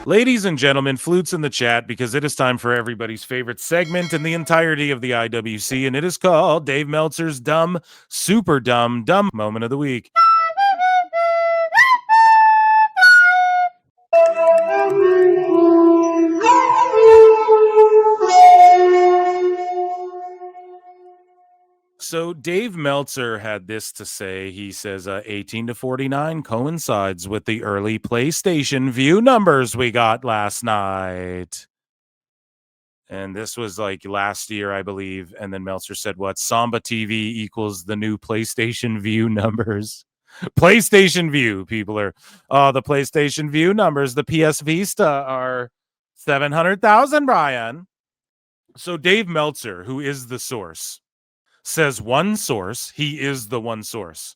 Ladies and gentlemen, flutes in the chat, because it is time for everybody's favorite segment in the entirety of the IWC, and it is called Dave Meltzer's Dumb, Super Dumb, Dumb Moment of the Week. So Dave Meltzer had this to say. He says 18 to 49 coincides with the early PlayStation view numbers we got last night. And this was like last year, I believe. And then Meltzer said, what? Samba TV equals the new PlayStation view numbers. PlayStation View. People are, the PlayStation View numbers, the PS Vista are 700,000, Brian. So Dave Meltzer, who is the source, says one source. He is the one source.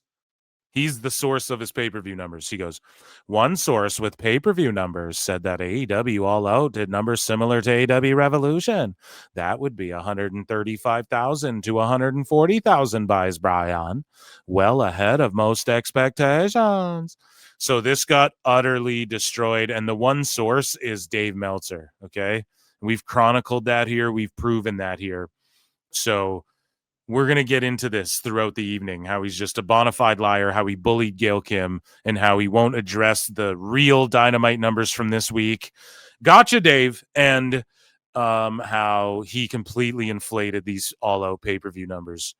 He's the source of his pay-per-view numbers. He goes, one source with pay-per-view numbers said that AEW All Out did numbers similar to AEW Revolution. That would be 135,000 to 140,000 buys, Brian. Well ahead of most expectations. So this got utterly destroyed, and the one source is Dave Meltzer, okay? We've chronicled that here. We've proven that here. So we're going to get into this throughout the evening, how he's just a bona fide liar, how he bullied Gail Kim, and how he won't address the real Dynamite numbers from this week. Gotcha, Dave. And how he completely inflated these all-out pay-per-view numbers.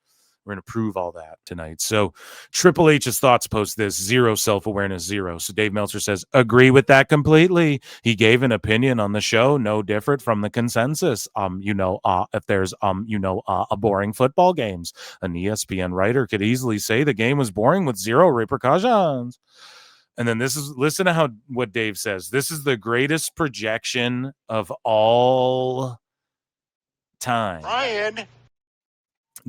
We're going to prove all that tonight. So Triple H's thoughts post this, zero self-awareness, zero. So Dave Meltzer says, agree with that completely. He gave an opinion on the show, no different from the consensus. If there's, a boring football games, an ESPN writer could easily say the game was boring with zero repercussions. And then listen to what Dave says. This is the greatest projection of all time. Brian.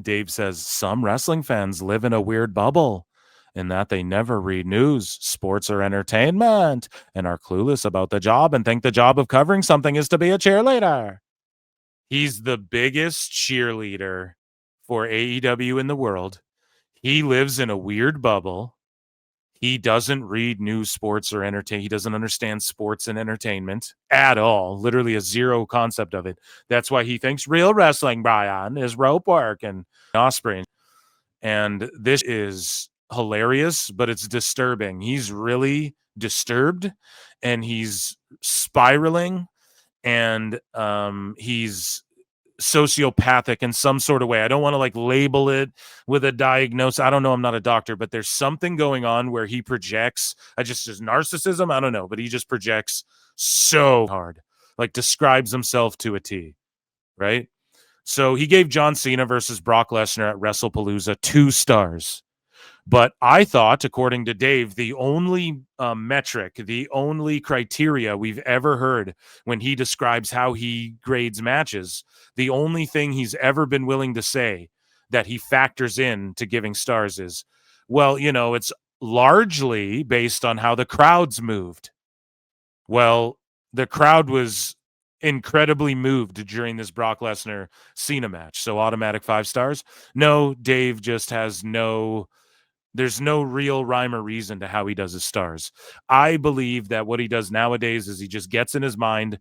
Dave says some wrestling fans live in a weird bubble in that they never read news, sports, or entertainment, and are clueless about the job and think the job of covering something is to be a cheerleader. He's the biggest cheerleader for AEW in the world. He lives in a weird bubble. He doesn't read news, sports, or entertain. He doesn't understand sports and entertainment at all. Literally a zero concept of it. That's why he thinks real wrestling, Brian, is rope work and Osprey. And this is hilarious, but it's disturbing. He's really disturbed, and he's spiraling, and he's sociopathic in some sort of way. I don't want to label it with a diagnosis. I don't know. I'm not a doctor, but there's something going on where he projects. Just his narcissism. I don't know, but he just projects so hard, describes himself to a T, right? So he gave John Cena versus Brock Lesnar at WrestlePalooza 2 stars. But I thought, according to Dave, the only metric, the only criteria we've ever heard when he describes how he grades matches, the only thing he's ever been willing to say that he factors in to giving stars is, well, it's largely based on how the crowds moved. Well, the crowd was incredibly moved during this Brock Lesnar Cena match. So automatic 5 stars. No, Dave just has there's no real rhyme or reason to how he does his stars. I believe that what he does nowadays is he just gets in his mind,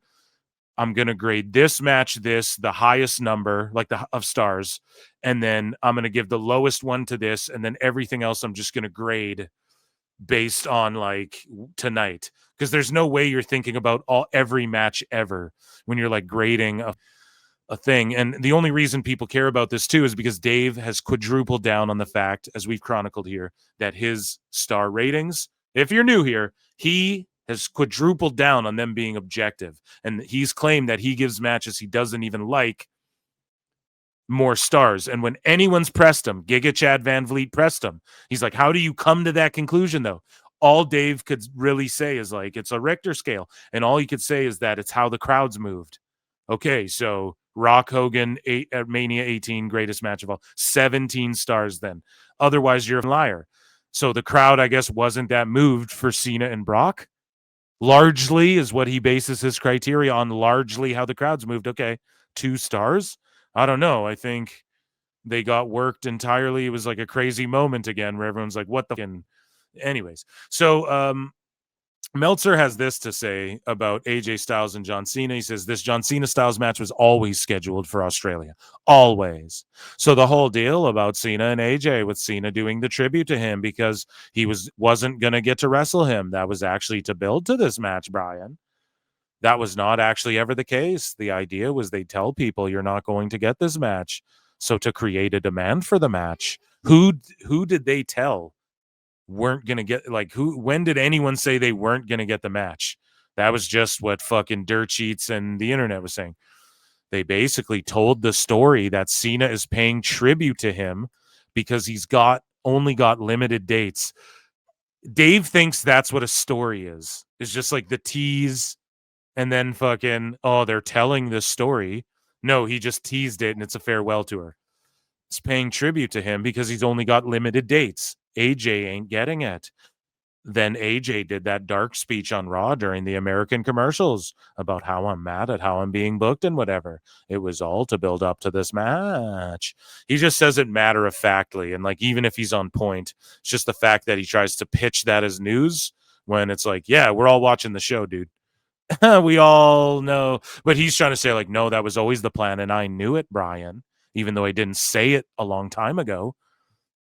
I'm going to grade this match the highest number, of stars, and then I'm going to give the lowest one to this, and then everything else I'm just going to grade based on tonight. Because there's no way you're thinking about every match ever when you're grading a thing. And the only reason people care about this too is because Dave has quadrupled down on the fact, as we've chronicled here, that his star ratings, if you're new here, he has quadrupled down on them being objective. And he's claimed that he gives matches he doesn't even like more stars. And when anyone's pressed him, Giga Chad Van Vliet pressed him, he's like, how do you come to that conclusion though? All Dave could really say is it's a Richter scale. And all he could say is that it's how the crowds moved. Okay, so Rock Hogan at Mania 18, greatest match of all, 17 stars then. Otherwise, you're a liar. So the crowd, I guess, wasn't that moved for Cena and Brock. Largely is what he bases his criteria on, largely how the crowds moved. Okay, 2 stars? I don't know. I think they got worked entirely. It was a crazy moment again where everyone's like, what the f-? Anyways, so Meltzer has this to say about AJ Styles and John Cena. He says this John Cena Styles match was always scheduled for Australia. Always. So the whole deal about Cena and AJ, with Cena doing the tribute to him because he wasn't going to get to wrestle him, that was actually to build to this match, Brian. That was not actually ever the case. The idea was they tell people you're not going to get this match. So to create a demand for the match, who did they tell weren't going to get, like, when did anyone say they weren't going to get the match? That was just what fucking dirt sheets and the internet was saying. They basically told the story that Cena is paying tribute to him because he's only got limited dates. Dave thinks that's what a story is. It's just like the tease and then fucking, oh, they're telling this story. No, he just teased it and it's a farewell tour. It's paying tribute to him because he's only got limited dates. AJ ain't getting it. Then AJ did that dark speech on Raw during the American commercials about how I'm mad at how I'm being booked and whatever. It was all to build up to this match. He just says it matter-of-factly, and like even if he's on point, it's just the fact that he tries to pitch that as news when it's like, yeah, we're all watching the show, dude. We all know. But he's trying to say like, no, that was always the plan, and I knew it, Brian, even though I didn't say it a long time ago.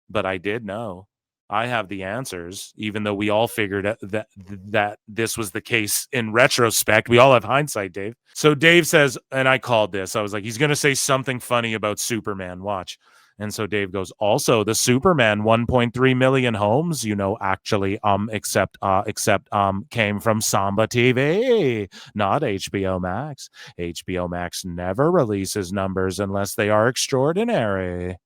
But I did know. I have the answers, even though we all figured that this was the case in retrospect. We all have hindsight, Dave. So Dave says, and I called this, I was like, he's going to say something funny about Superman. Watch. And so Dave goes, also the Superman 1.3 million homes, actually, except came from Samba TV, not HBO Max. HBO Max never releases numbers unless they are extraordinary.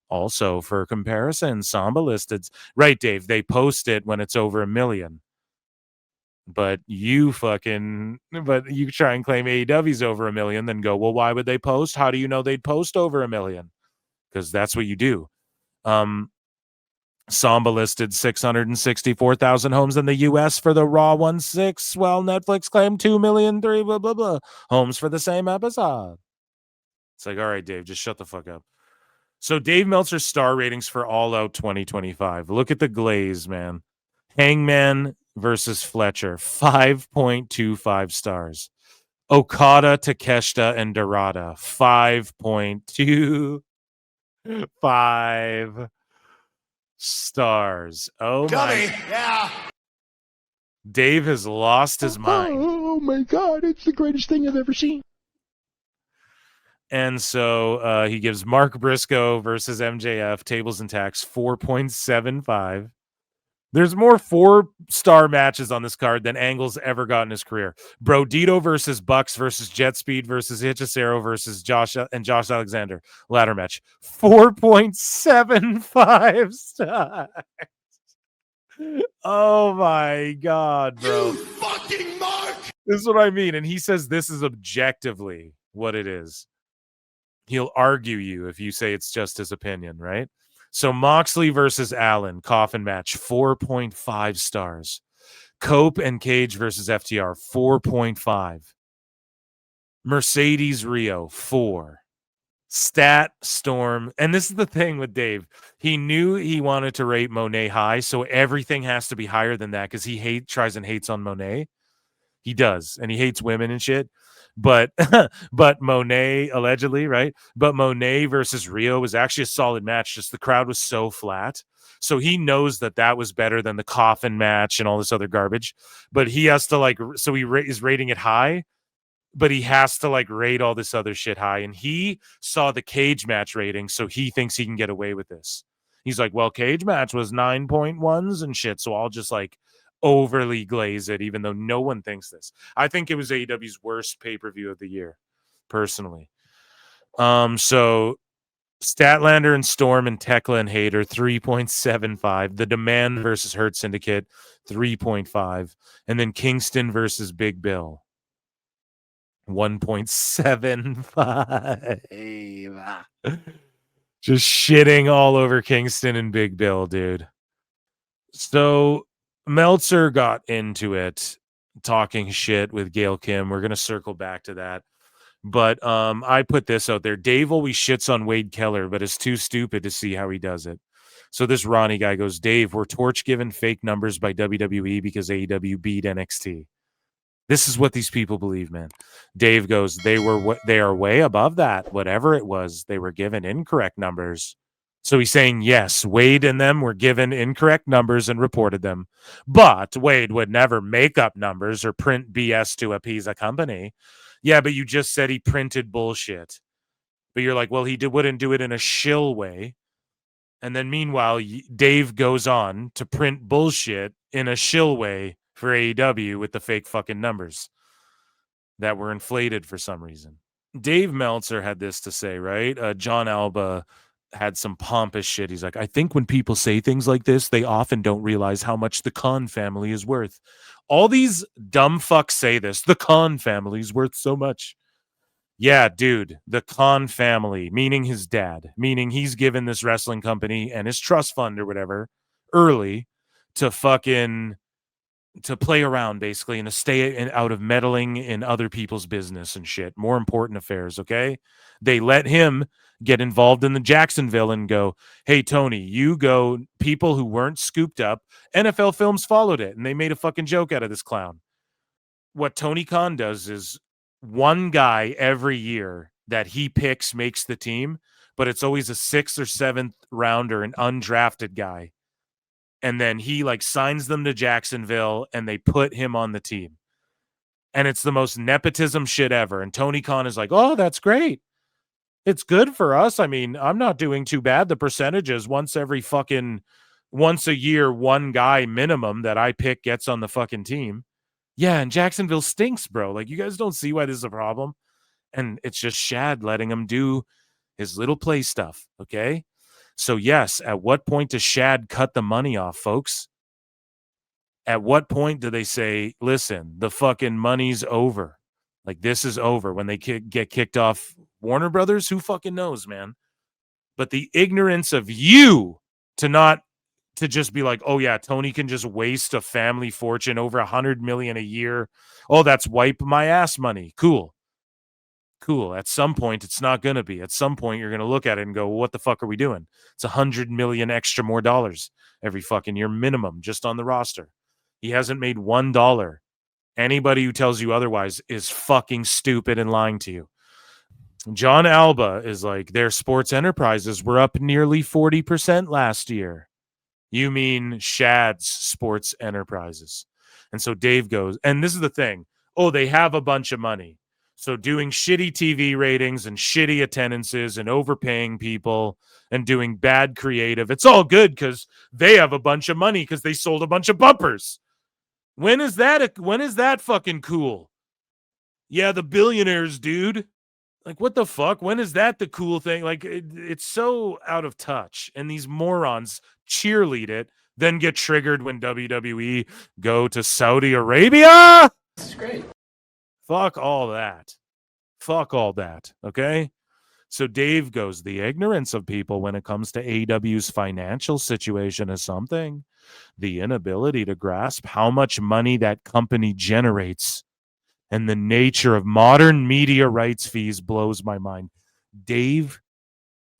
Also, for comparison, Samba listed, right, Dave, they post it when it's over 1 million. But you try and claim AEW's over 1 million, then go, well, why would they post? How do you know they'd post over 1 million? Because that's what you do. Samba listed 664,000 homes in the U.S. for the Raw 1/6, while Netflix claimed 2 million, blah, blah, blah, homes for the same episode. It's like, all right, Dave, just shut the fuck up. So Dave Meltzer's star ratings for All Out 2025. Look at the glaze, man. Hangman versus Fletcher, 5.25 stars. Okada, Takeshita, and Dorada, 5.25 stars. Oh my. Yeah. Dave has lost his mind. Oh my God, it's the greatest thing I've ever seen. And so he gives Mark Briscoe versus MJF, tables and tacks, 4.75. There's more 4-star matches on this card than Angle's ever got in his career. Brodito versus Bucks versus Jet Speed versus Hechicero versus Josh Alexander. Ladder match, 4.75 stars. Oh my God, bro. You fucking Mark! This is what I mean. And he says this is objectively what it is. He'll argue you if you say it's just his opinion, right? So Moxley versus Allen, coffin match, 4.5 stars. Cope and Cage versus FTR, 4.5. Mercedes Riho, 4. Stat Storm, and this is the thing with Dave. He knew he wanted to rate Monet high, so everything has to be higher than that because he tries and hates on Monet. He does, and he hates women and shit. But Monet, allegedly, right? But Monet versus Riho was actually a solid match. Just the crowd was so flat. So he knows that was better than the coffin match and all this other garbage. But he has to so he is rating it high, but he has to rate all this other shit high. And he saw the cage match rating, so he thinks he can get away with this. He's like, well, cage match was 9.1s and shit. So I'll just overly glaze it, even though no one thinks this. I think it was AEW's worst pay-per-view of the year, personally. So Statlander and Storm and Tekla and Hayter, 3.75. The Demand versus Hurt Syndicate, 3.5. And then Kingston versus Big Bill, 1.75. Just shitting all over Kingston and Big Bill, dude. So Meltzer got into it, talking shit with Gail Kim. We're going to circle back to that. But I put this out there. Dave always shits on Wade Keller, but is too stupid to see how he does it. So this Ronnie guy goes, Dave, we're torch given fake numbers by WWE because AEW beat NXT. This is what these people believe, man. Dave goes, they are way above that. Whatever it was, they were given incorrect numbers. So he's saying, yes, Wade and them were given incorrect numbers and reported them. But Wade would never make up numbers or print BS to appease a company. Yeah, but you just said he printed bullshit. But you're like, well, wouldn't do it in a shill way. And then meanwhile, Dave goes on to print bullshit in a shill way for AEW with the fake fucking numbers that were inflated for some reason. Dave Meltzer had this to say, right? John Alba had some pompous shit. He's like, I think when people say things like this, they often don't realize how much the Khan family is worth. All these dumb fucks say this. The Khan family is worth so much. Yeah, dude, the Khan family, meaning his dad, meaning he's given this wrestling company and his trust fund or whatever early to play around basically and to stay out of meddling in other people's business and shit, more important affairs, okay? They let him get involved in the Jacksonville and go, hey, Tony, you go. People who weren't scooped up, NFL Films followed it, and they made a fucking joke out of this clown. What Tony Khan does is one guy every year that he picks makes the team, but it's always a 6th or 7th rounder, an undrafted guy. And then he like signs them to Jacksonville and they put him on the team. And it's the most nepotism shit ever. And Tony Khan is like, oh, that's great. It's good for us. I mean, I'm not doing too bad. The percentages once a year, one guy minimum that I pick gets on the fucking team. Yeah, and Jacksonville stinks, bro. Like, you guys don't see why this is a problem. And it's just Shad letting him do his little play stuff, okay? So, yes, at what point does Shad cut the money off, folks? At what point do they say, listen, the fucking money's over? Like, this is over. When they get kicked off Warner Brothers, who fucking knows, man? But the ignorance of you to just be like, oh yeah, Tony can just waste a family fortune over $100 million a year. Oh, that's wipe my ass money. Cool. At some point, it's not going to be. At some point, you're going to look at it and go, well, what the fuck are we doing? It's $100 million extra more dollars every fucking year minimum just on the roster. He hasn't made $1. Anybody who tells you otherwise is fucking stupid and lying to you. John Alba is like, their sports enterprises were up nearly 40% last year. You mean Shad's sports enterprises. And so Dave goes, and this is the thing. Oh, they have a bunch of money. So doing shitty TV ratings and shitty attendances and overpaying people and doing bad creative, it's all good because they have a bunch of money because they sold a bunch of bumpers. When is that fucking cool? Yeah, the billionaires, dude. Like, what the fuck? When is that the cool thing? Like, it's so out of touch. And these morons cheerlead it, then get triggered when WWE go to Saudi Arabia. This is great. Fuck all that. Okay? So Dave goes, the ignorance of people when it comes to AEW's financial situation is something. The inability to grasp how much money that company generates and the nature of modern media rights fees blows my mind. Dave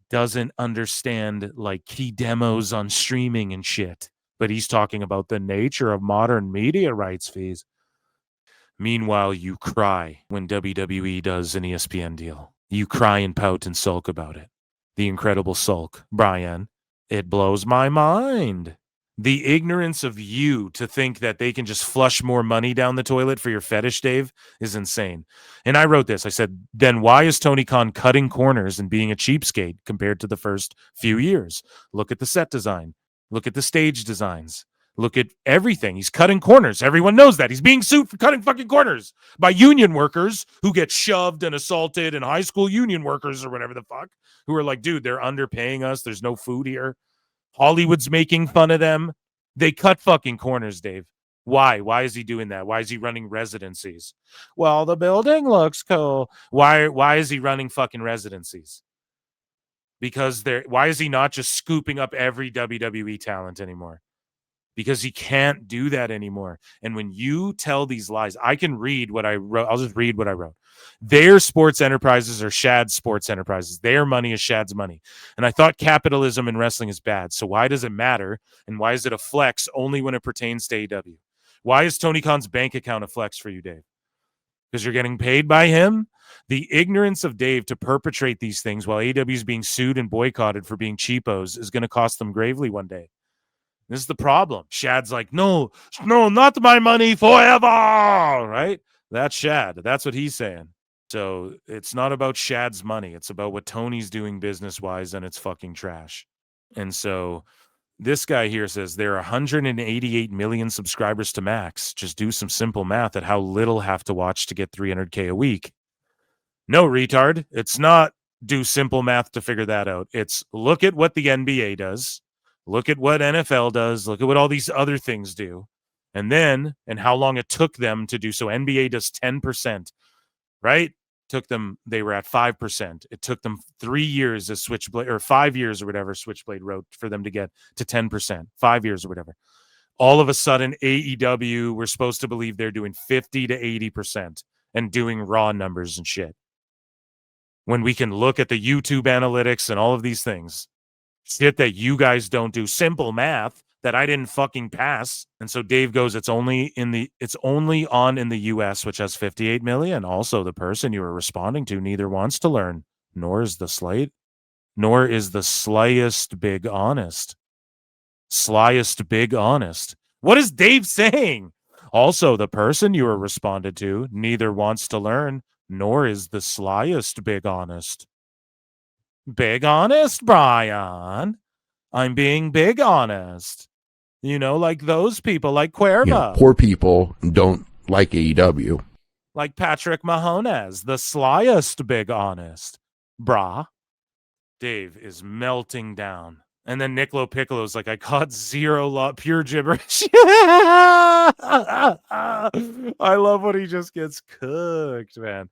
doesn't understand like key demos on streaming and shit, but he's talking about the nature of modern media rights fees. Meanwhile, you cry when WWE does an ESPN deal. You cry and pout and sulk about it. The incredible sulk. Bryan, it blows my mind. The ignorance of you to think that they can just flush more money down the toilet for your fetish, Dave, is insane. And I wrote this. I said, then why is Tony Khan cutting corners and being a cheapskate compared to the first few years? Look at the set design. Look at the stage designs. Look at everything. He's cutting corners. Everyone knows that. He's being sued for cutting fucking corners by union workers who get shoved and assaulted, and high school union workers or whatever the fuck who are like, dude, they're underpaying us. There's no food here. Hollywood's making fun of them. They cut fucking corners, Dave. Why? Why is he doing that? Why is he running residencies? Well, the building looks cool. Why is he running fucking residencies? Because why is he not just scooping up every WWE talent anymore? because he can't do that anymore. And when you tell these lies, I can read what I wrote. I'll just read what I wrote. Their sports enterprises are Shad's sports enterprises. Their money is Shad's money. And I thought capitalism in wrestling is bad. So why does it matter? And why is it a flex only when it pertains to AEW? Why is Tony Khan's bank account a flex for you, Dave? Because you're getting paid by him? The ignorance of Dave to perpetrate these things while AEW is being sued and boycotted for being cheapos is going to cost them gravely one day. This is the problem. Shad's like, no, not my money forever, right? That's Shad. That's what he's saying. So it's not about Shad's money. It's about what Tony's doing business-wise, and it's fucking trash. And so this guy here says there are 188 million subscribers to Max. Just do some simple math at how little have to watch to get 300K a week. No, retard. It's not do simple math to figure that out. It's look at what the NBA does. Look at what NFL does. Look at what all these other things do. And how long it took them to do so. NBA does 10%, right? They were at 5%. It took them 3 years as Switchblade, or 5 years or whatever Switchblade wrote for them to get to 10%, 5 years or whatever. All of a sudden, AEW, we're supposed to believe they're doing 50 to 80% and doing raw numbers and shit. When we can look at the YouTube analytics and all of these things. Shit that you guys don't do. Simple math that I didn't fucking pass. And so Dave goes, it's only on in the US, which has 58 million. Also, the person you were responding to neither wants to learn, nor is the slyest big honest. Slyest big honest. What is Dave saying? Also, the person you were responded to neither wants to learn, nor is the slyest big honest. Big honest, Bryan. I'm being big honest. Like those people, like Cuerva. Poor people don't like AEW. Like Patrick Mahomes, the slyest big honest. Brah. Dave is melting down. And then Nicolo Piccolo's like, I caught zero pure gibberish. I love when he just gets cooked, man.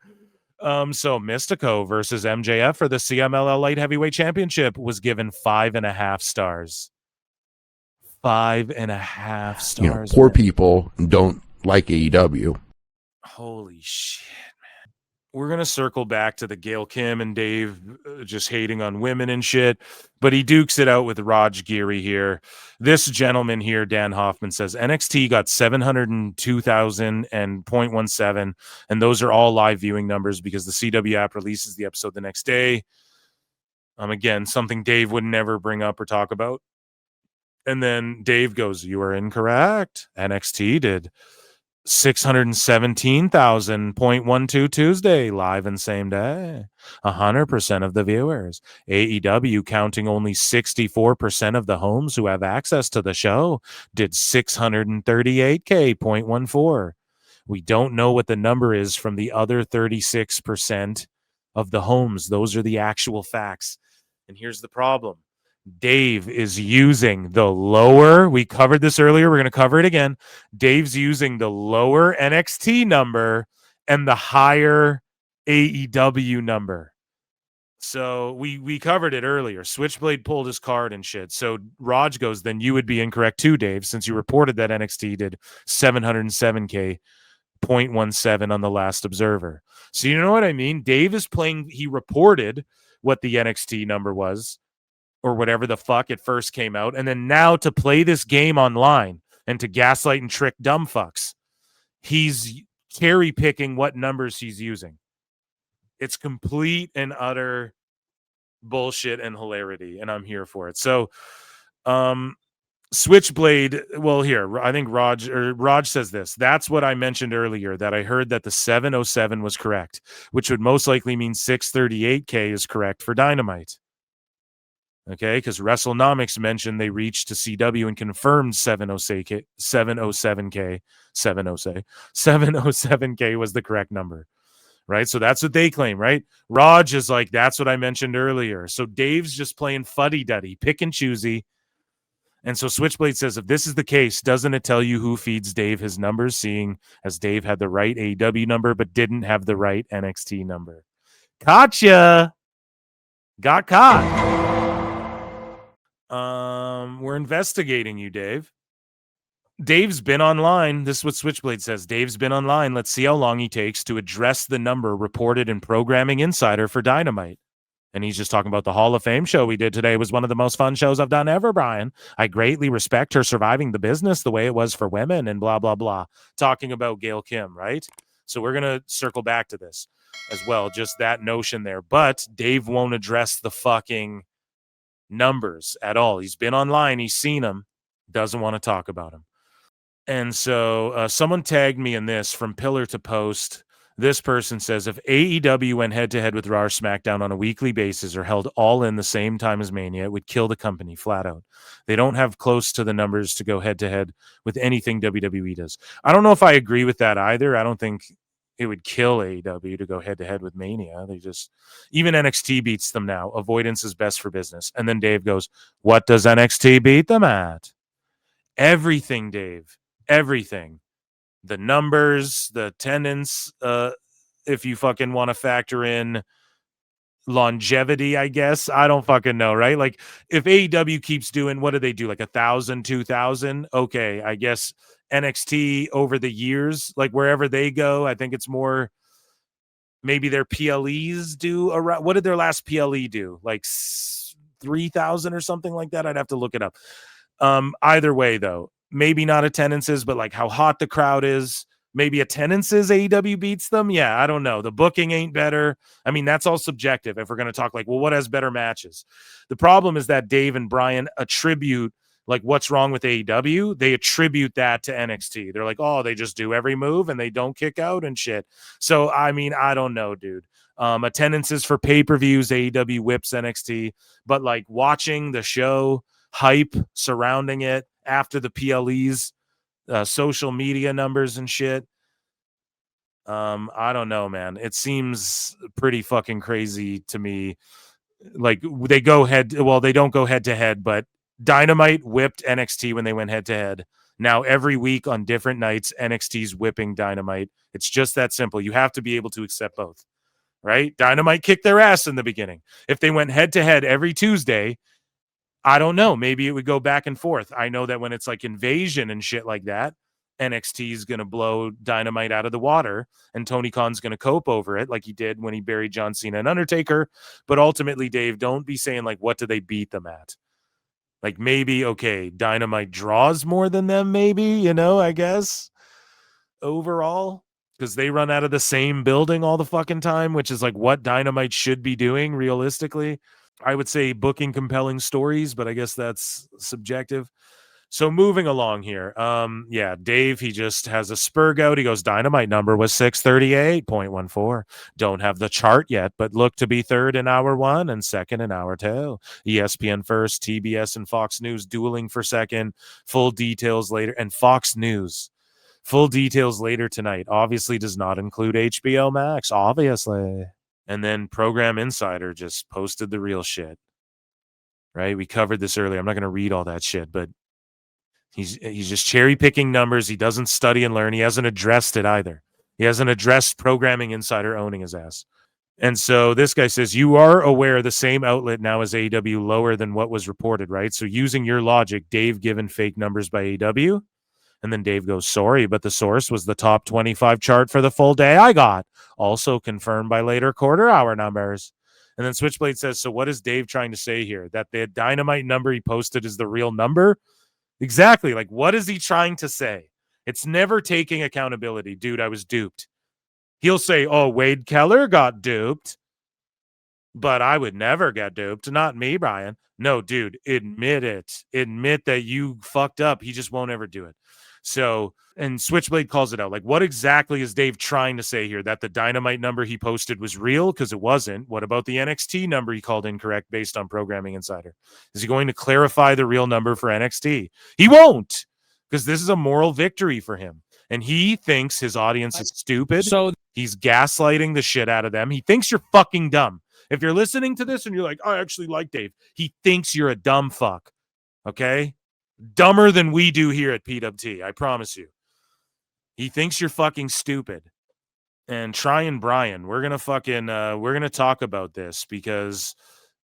So Mystico versus MJF for the CMLL Light Heavyweight Championship was given 5.5 stars. 5.5 stars. Poor people don't like AEW. Holy shit, man. We're going to circle back to the Gail Kim and Dave just hating on women and shit, but he dukes it out with Raj Giri here. This gentleman here, Dan Hoffman, says NXT got 702,000 and 0.17, and those are all live viewing numbers because the CW app releases the episode the next day. Again, something Dave would never bring up or talk about. And then Dave goes, you are incorrect. NXT did 617,000.12 Tuesday, live and same day. 100% of the viewers. AEW, counting only 64% of the homes who have access to the show, did 638K.14. We don't know what the number is from the other 36% of the homes. Those are the actual facts. And here's the problem. Dave is using the lower, we covered this earlier, we're going to cover it again. Dave's using the lower NXT number and the higher AEW number. So we covered it earlier. Switchblade pulled his card and shit. So Raj goes, then you would be incorrect too, Dave, since you reported that NXT did 707K.17 on the last Observer. So you know what I mean? Dave is playing, he reported what the NXT number was, or whatever the fuck it first came out. And then now to play this game online and to gaslight and trick dumb fucks, he's cherry picking what numbers he's using. It's complete and utter bullshit and hilarity, and I'm here for it. So, Switchblade, well, here, I think Raj says this. That's what I mentioned earlier, that I heard that the 707 was correct, which would most likely mean 638K is correct for Dynamite. Okay, because WrestleNomics mentioned they reached to CW and confirmed 707K was the correct number, right? So that's what they claim, right? Raj is like, that's what I mentioned earlier. So Dave's just playing fuddy-duddy, pick and choosy. And so Switchblade says, if this is the case, doesn't it tell you who feeds Dave his numbers, seeing as Dave had the right AEW number but didn't have the right NXT number? Gotcha! Got caught. We're investigating you, Dave. Dave's been online. This is what Switchblade says. Dave's been online. Let's see how long he takes to address the number reported in Programming Insider for Dynamite. And he's just talking about the Hall of Fame show we did today was one of the most fun shows I've done ever, Bryan. I greatly respect her surviving the business the way it was for women and blah, blah, blah. Talking about Gail Kim, right? So we're going to circle back to this as well. Just that notion there. But Dave won't address the fucking numbers at all. He's been online. He's seen them. Doesn't want to talk about them. And so someone tagged me in this from pillar to post. This person says, if AEW went head-to-head with Raw or SmackDown on a weekly basis or held all in the same time as Mania, it would kill the company flat out. They don't have close to the numbers to go head-to-head with anything WWE does. I don't know if I agree with that either. I don't think it would kill AEW to go head-to-head with Mania. They just, even NXT beats them now. Avoidance is best for business. And then Dave goes, what does NXT beat them at? Everything, Dave. Everything. The numbers, the attendance, if you fucking want to factor in longevity, I guess. I don't fucking know, right? Like, if AEW keeps doing, what do they do? Like 1,000, 2,000? Okay, I guess NXT over the years, like wherever they go, I think it's more, maybe their PLEs do around, what did their last PLE do? Like 3,000 or something like that? I'd have to look it up. Either way, though, maybe not attendances, but like how hot the crowd is. Maybe attendances AEW beats them. Yeah, I don't know. The booking ain't better. I mean, that's all subjective if we're going to talk like, well, what has better matches? The problem is that Dave and Bryan attribute like what's wrong with AEW. They attribute that to NXT. They're like, oh, they just do every move and they don't kick out and shit. So, I mean, I don't know, dude. Attendances for pay-per-views, AEW whips NXT, but like watching the show, hype surrounding it after the PLEs, social media numbers and shit. I don't know, man. It seems pretty fucking crazy to me. Like they go head, well, they don't go head to head, but Dynamite whipped NXT when they went head to head. Now every week on different nights, NXT's whipping Dynamite. It's just that simple. You have to be able to accept both, right? Dynamite kicked their ass in the beginning. If they went head to head every Tuesday, I don't know. Maybe it would go back and forth. I know that when it's like Invasion and shit like that, NXT is going to blow Dynamite out of the water and Tony Khan's going to cope over it like he did when he buried John Cena and Undertaker. But ultimately, Dave, don't be saying like, what do they beat them at? Like maybe, okay, Dynamite draws more than them, maybe, you know, I guess, overall, because they run out of the same building all the fucking time, which is like what Dynamite should be doing realistically. I would say booking compelling stories, but I guess that's subjective. So moving along here. Yeah, Dave, he just has a spurg out. He goes, Dynamite number was 638.14. Don't have the chart yet, but look to be third in hour one and second in hour two. ESPN first, TBS and Fox News dueling for second. Full details later. And Fox News. Full details later tonight. Obviously does not include HBO Max. Obviously. And then Program Insider just posted the real shit. Right? We covered this earlier. I'm not going to read all that shit, but he's just cherry picking numbers. He doesn't study and learn. He hasn't addressed it either. He hasn't addressed Programming Insider owning his ass. And so this guy says, you are aware the same outlet now as AEW lower than what was reported, right? So using your logic, Dave given fake numbers by AEW. And then Dave goes, sorry, but the source was the top 25 chart for the full day I got. Also confirmed by later quarter hour numbers. And then Switchblade says, so what is Dave trying to say here? That the Dynamite number he posted is the real number? Exactly. Like, what is he trying to say? It's never taking accountability. Dude, I was duped. He'll say, oh, Wade Keller got duped, but I would never get duped. Not me, Bryan. No, dude, admit it. Admit that you fucked up. He just won't ever do it. So, and Switchblade calls it out. Like, what exactly is Dave trying to say here? That the Dynamite number he posted was real? Because it wasn't. What about the NXT number he called incorrect based on Programming Insider? Is he going to clarify the real number for NXT? He won't, because this is a moral victory for him. And he thinks his audience is stupid. So he's gaslighting the shit out of them. He thinks you're fucking dumb. If you're listening to this and you're like, I actually like Dave, he thinks you're a dumb fuck. Okay? Dumber than we do here at PWT, I promise you. He thinks you're fucking stupid. And Tryon Bryan, we're gonna talk about this because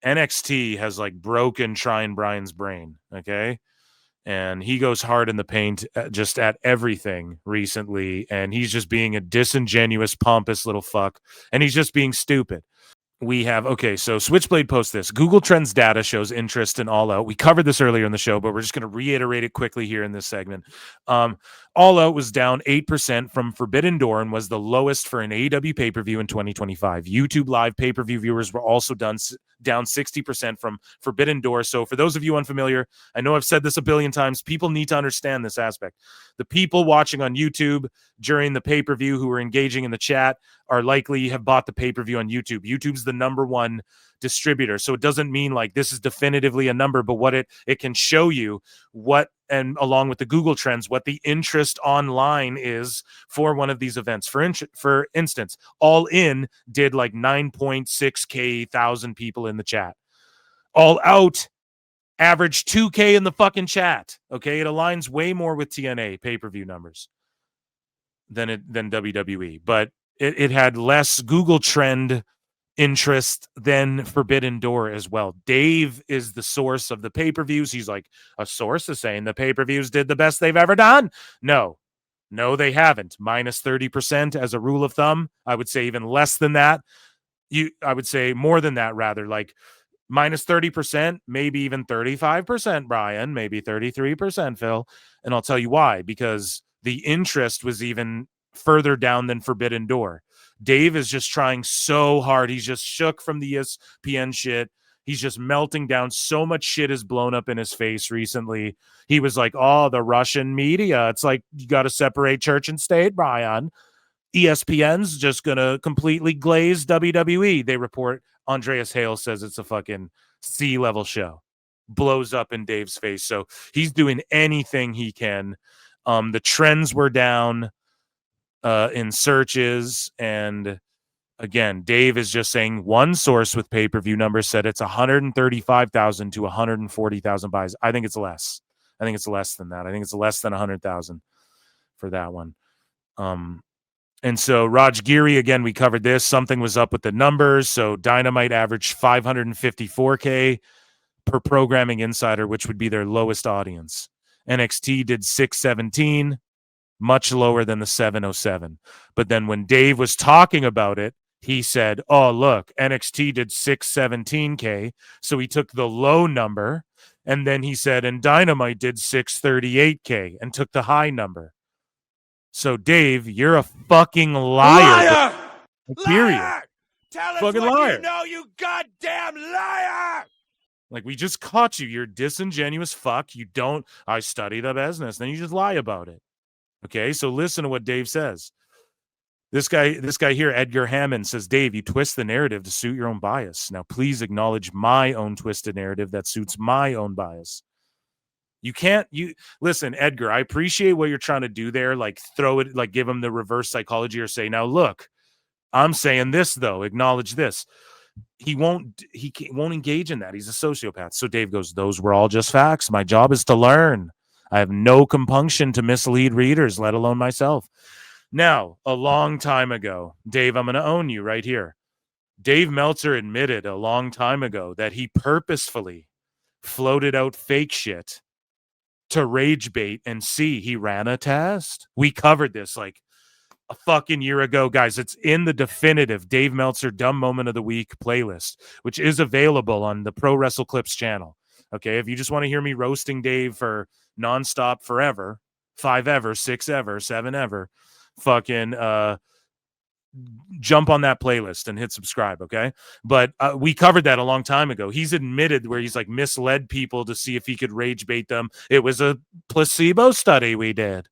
NXT has like broken Tryon Bryan's brain. Okay, And he goes hard in the paint just at everything recently. And he's just being a disingenuous, pompous little fuck. And he's just being stupid. We have, okay, so Switchblade posts this. Google Trends data shows interest in All Out. We covered this earlier in the show, but we're just going to reiterate it quickly here in this segment. All Out was down 8% from Forbidden Door and was the lowest for an AEW pay-per-view in 2025. YouTube Live pay-per-view viewers were also down 60% from Forbidden Door. So for those of you unfamiliar, I know I've said this a billion times, people need to understand this aspect. The people watching on YouTube during the pay-per-view who are engaging in the chat are likely have bought the pay-per-view on YouTube. YouTube's the number one distributor. So it doesn't mean like this is definitively a number, but what it can show you what, and along with the Google Trends, what the interest online is for one of these events. For instance, All In did like 9.6K thousand people in the chat. All Out averaged 2K in the fucking chat. Okay, it aligns way more with TNA pay-per-view numbers than WWE, but it had less Google trend interest than Forbidden Door as well. Dave is the source of the pay-per-views. He's like, a source is saying the pay-per-views did the best they've ever done. No, they haven't. Minus 30% as a rule of thumb. I would say even less than that. I would say more than that, rather, like minus 30%, maybe even 35%, Brian, maybe 33%, Phil. And I'll tell you why, because the interest was even further down than Forbidden Door. Dave is just trying so hard. He's just shook from the ESPN shit. He's just melting down. So much shit has blown up in his face recently. He was like, oh, the Russian media. It's like, you got to separate church and state, Brian. ESPN's just going to completely glaze WWE. They report Andreas Hale says it's a fucking C-level show. Blows up in Dave's face. So he's doing anything he can. The trends were down in searches, and again, Dave is just saying one source with pay-per-view numbers said it's 135,000 to 140,000 buys. I think it's less. I think it's less than that. I think it's less than 100,000 for that one. And so Raj Giri, again, we covered this. Something was up with the numbers. So Dynamite averaged 554K per Programming Insider, which would be their lowest audience. NXT did 617, much lower than the 707. But then when Dave was talking about it, he said, oh, look, NXT did 617K. So he took the low number. And then he said, and Dynamite did 638K and took the high number. So, Dave, you're a fucking liar. Period. Liar! Tell us fucking what liar. You know, you goddamn liar! Like, we just caught you. You're disingenuous fuck. You don't, I study the business. Then you just lie about it. Okay, so listen to what Dave says. This guy here, Edgar Hammond, says, Dave, you twist the narrative to suit your own bias. Now, please acknowledge my own twisted narrative that suits my own bias. Listen, Edgar, I appreciate what you're trying to do there. Like throw it, like give him the reverse psychology or say, now look, I'm saying this though, acknowledge this. He won't engage in that. He's a sociopath. So Dave goes, those were all just facts. My job is to learn. I have no compunction to mislead readers, let alone myself. Now, a long time ago, Dave, I'm going to own you right here. Dave Meltzer admitted a long time ago that he purposefully floated out fake shit to rage bait and see. He ran a test. We covered this like a fucking year ago, guys. It's in the definitive Dave Meltzer Dumb Moment of the Week playlist, which is available on the Pro Wrestle Clips channel. Okay, if you just want to hear me roasting Dave for nonstop forever, 5 ever, 6 ever, 7 ever, fucking jump on that playlist and hit subscribe, okay? But we covered that a long time ago. He's admitted where he's like misled people to see if he could rage bait them. It was a placebo study we did.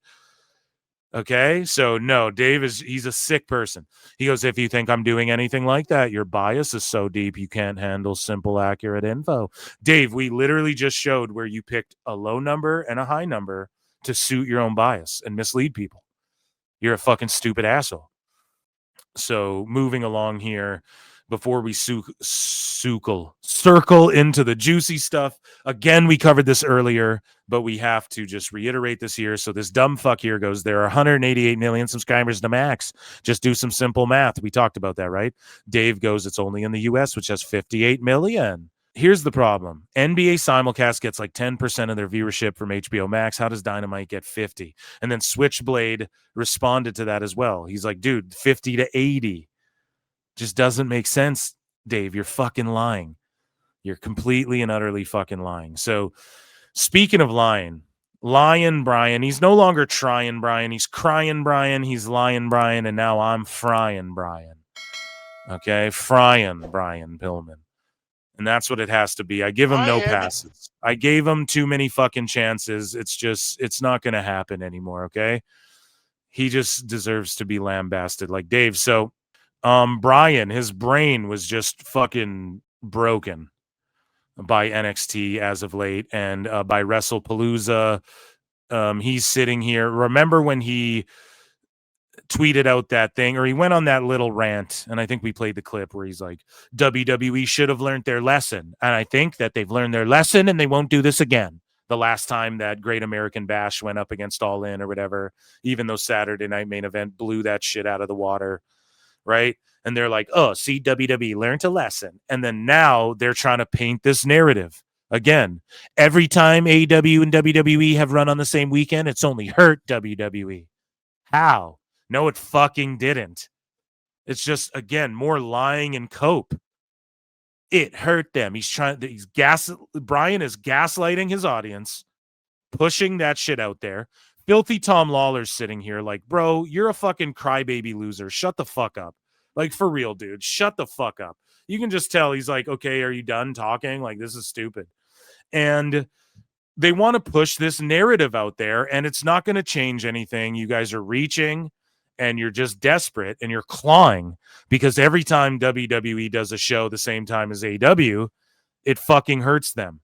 Okay, so no, Dave he's a sick person. He goes, if you think I'm doing anything like that, your bias is so deep you can't handle simple, accurate info. Dave, we literally just showed where you picked a low number and a high number to suit your own bias and mislead people. You're a fucking stupid asshole. So moving along here, before we circle into the juicy stuff. Again, we covered this earlier, but we have to just reiterate this here. So this dumb fuck here goes, there are 188 million subscribers to Max. Just do some simple math. We talked about that, right? Dave goes, it's only in the US, which has 58 million. Here's the problem. NBA simulcast gets like 10% of their viewership from HBO Max. How does Dynamite get 50? And then Switchblade responded to that as well. He's like, dude, 50 to 80. Just doesn't make sense, Dave. You're fucking lying. You're completely and utterly fucking lying. So speaking of lying Bryan, he's no longer trying Bryan. He's crying Bryan. He's lying Bryan. And now I'm frying Bryan. Okay? Frying Bryan Pillman. And that's what it has to be. I give him no passes. I gave him too many fucking chances. It's not going to happen anymore, okay? He just deserves to be lambasted like Dave. So, Bryan, his brain was just fucking broken by NXT as of late and by WrestlePalooza. He's sitting here. Remember when he tweeted out that thing, or he went on that little rant, and I think we played the clip where he's like, WWE should have learned their lesson, and I think that they've learned their lesson and they won't do this again. The last time that Great American Bash went up against All In or whatever, even though Saturday Night Main Event blew that shit out of the water, right? And they're like, oh, see, WWE learned a lesson. And then now they're trying to paint this narrative again. Every time AEW and WWE have run on the same weekend, it's only hurt WWE. How? No, it fucking didn't. It's just, again, more lying and cope. It hurt them. Bryan is gaslighting his audience, pushing that shit out there. Filthy Tom Lawler's sitting here like, bro, you're a fucking crybaby loser. Shut the fuck up. Like, for real, dude. Shut the fuck up. You can just tell he's like, okay, are you done talking? Like, this is stupid. And they want to push this narrative out there, and it's not going to change anything. You guys are reaching, and you're just desperate, and you're clawing, because every time WWE does a show the same time as AEW, it fucking hurts them.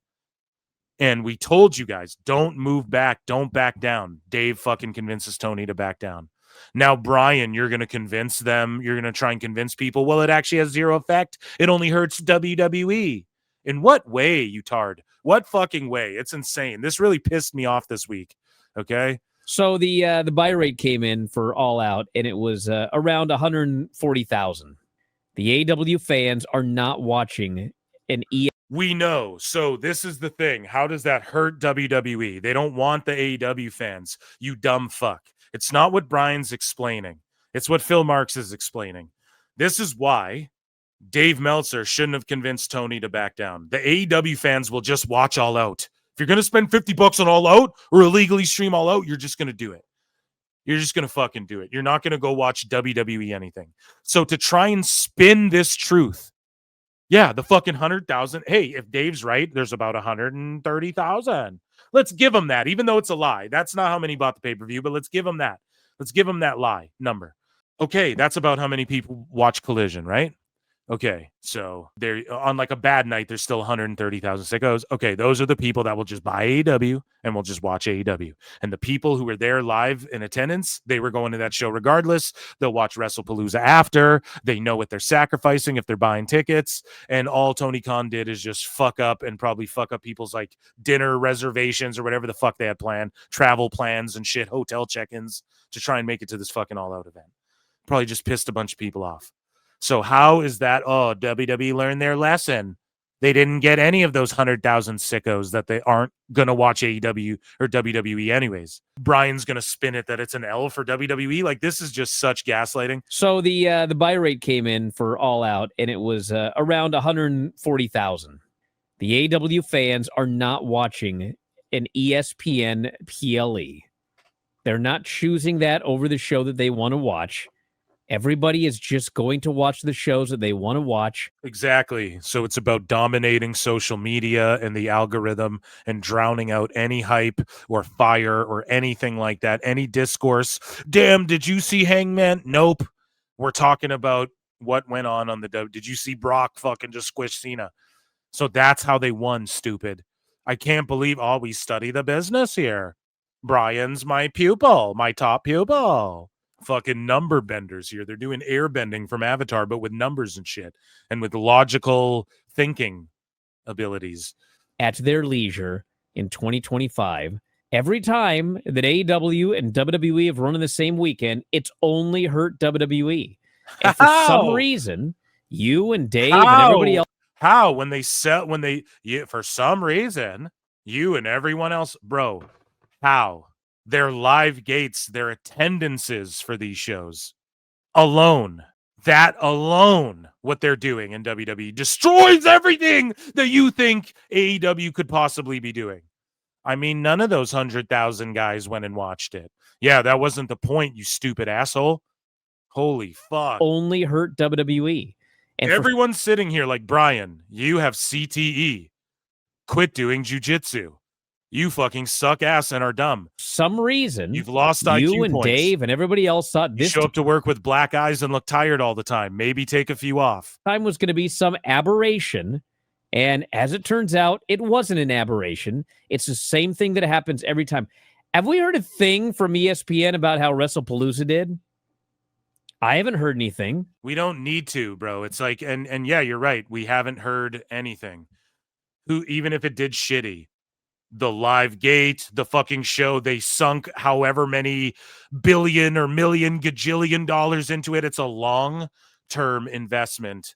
And we told you guys, don't move back, don't back down. Dave fucking convinces Tony to back down. Now, Bryan, you're going to convince them, you're going to try and convince people, well, it actually has zero effect. It only hurts WWE. In what way, you tard? What fucking way? It's insane. This really pissed me off this week, okay? So the buy rate came in for All Out, and it was around 140,000. The AEW fans are not watching an We know. So this is the thing. How does that hurt WWE? They don't want the AEW fans. You dumb fuck. It's not what Bryan's explaining. It's what Phil Marks is explaining. This is why Dave Meltzer shouldn't have convinced Tony to back down. The AEW fans will just watch All Out. If you're going to spend $50 on All Out or illegally stream All Out, you're just going to do it. You're just going to fucking do it. You're not going to go watch WWE anything. So to try and spin this truth, yeah, the fucking 100,000. Hey, if Dave's right, there's about 130,000. Let's give him that, even though it's a lie. That's not how many bought the pay-per-view, but let's give him that. Let's give him that lie number. Okay, that's about how many people watch Collision, right? Okay, so they're on like a bad night, there's still 130,000 sickos. Okay, those are the people that will just buy AEW and will just watch AEW. And the people who were there live in attendance, they were going to that show regardless. They'll watch WrestlePalooza after. They know what they're sacrificing if they're buying tickets. And all Tony Khan did is just fuck up and probably fuck up people's like dinner reservations or whatever the fuck they had planned, travel plans and shit, hotel check-ins to try and make it to this fucking all-out event. Probably just pissed a bunch of people off. So how is that? Oh, WWE learned their lesson. They didn't get any of those 100,000 sickos that they aren't going to watch AEW or WWE anyways. Bryan's going to spin it that it's an L for WWE. Like, this is just such gaslighting. So the buy rate came in for All Out, and it was around 140,000. The AEW fans are not watching an ESPN PLE. They're not choosing that over the show that they want to watch. Everybody is just going to watch the shows that they want to watch. Exactly. So it's about dominating social media and the algorithm and drowning out any hype or fire or anything like that. Any discourse. Damn, did you see Hangman? Nope. We're talking about what went on the did you see Brock fucking just squish Cena? So that's how they won, stupid. I can't believe, we study the business here. Bryan's my pupil, my top pupil. Fucking number benders here. They're doing air bending from Avatar, but with numbers and shit and with logical thinking abilities. At their leisure in 2025, every time that AEW and WWE have run in the same weekend, it's only hurt WWE. And for some reason, you and Dave and everybody else. How when they sell for some reason, you and everyone else, bro, how? Their live gates, their attendances for these shows alone. That alone, what they're doing in WWE destroys everything that you think AEW could possibly be doing. I mean, none of those 100,000 guys went and watched it. Yeah, that wasn't the point, you stupid asshole. Holy fuck. Only hurt WWE. And Everyone's sitting here like, Bryan, you have CTE. Quit doing jujitsu. You fucking suck ass and are dumb. Some reason, You've lost IQ you and points. Dave and everybody else thought You this show up to work with black eyes and look tired all the time. Maybe take a few off. time was going to be some aberration. And as it turns out, it wasn't an aberration. It's the same thing that happens every time. Have we heard a thing from ESPN about how WrestlePalooza did? I haven't heard anything. We don't need to, bro. It's like, and yeah, you're right. We haven't heard anything. Even if it did shitty, the live gate, the fucking show, they sunk however many billion or million gajillion dollars into it. It's a long-term investment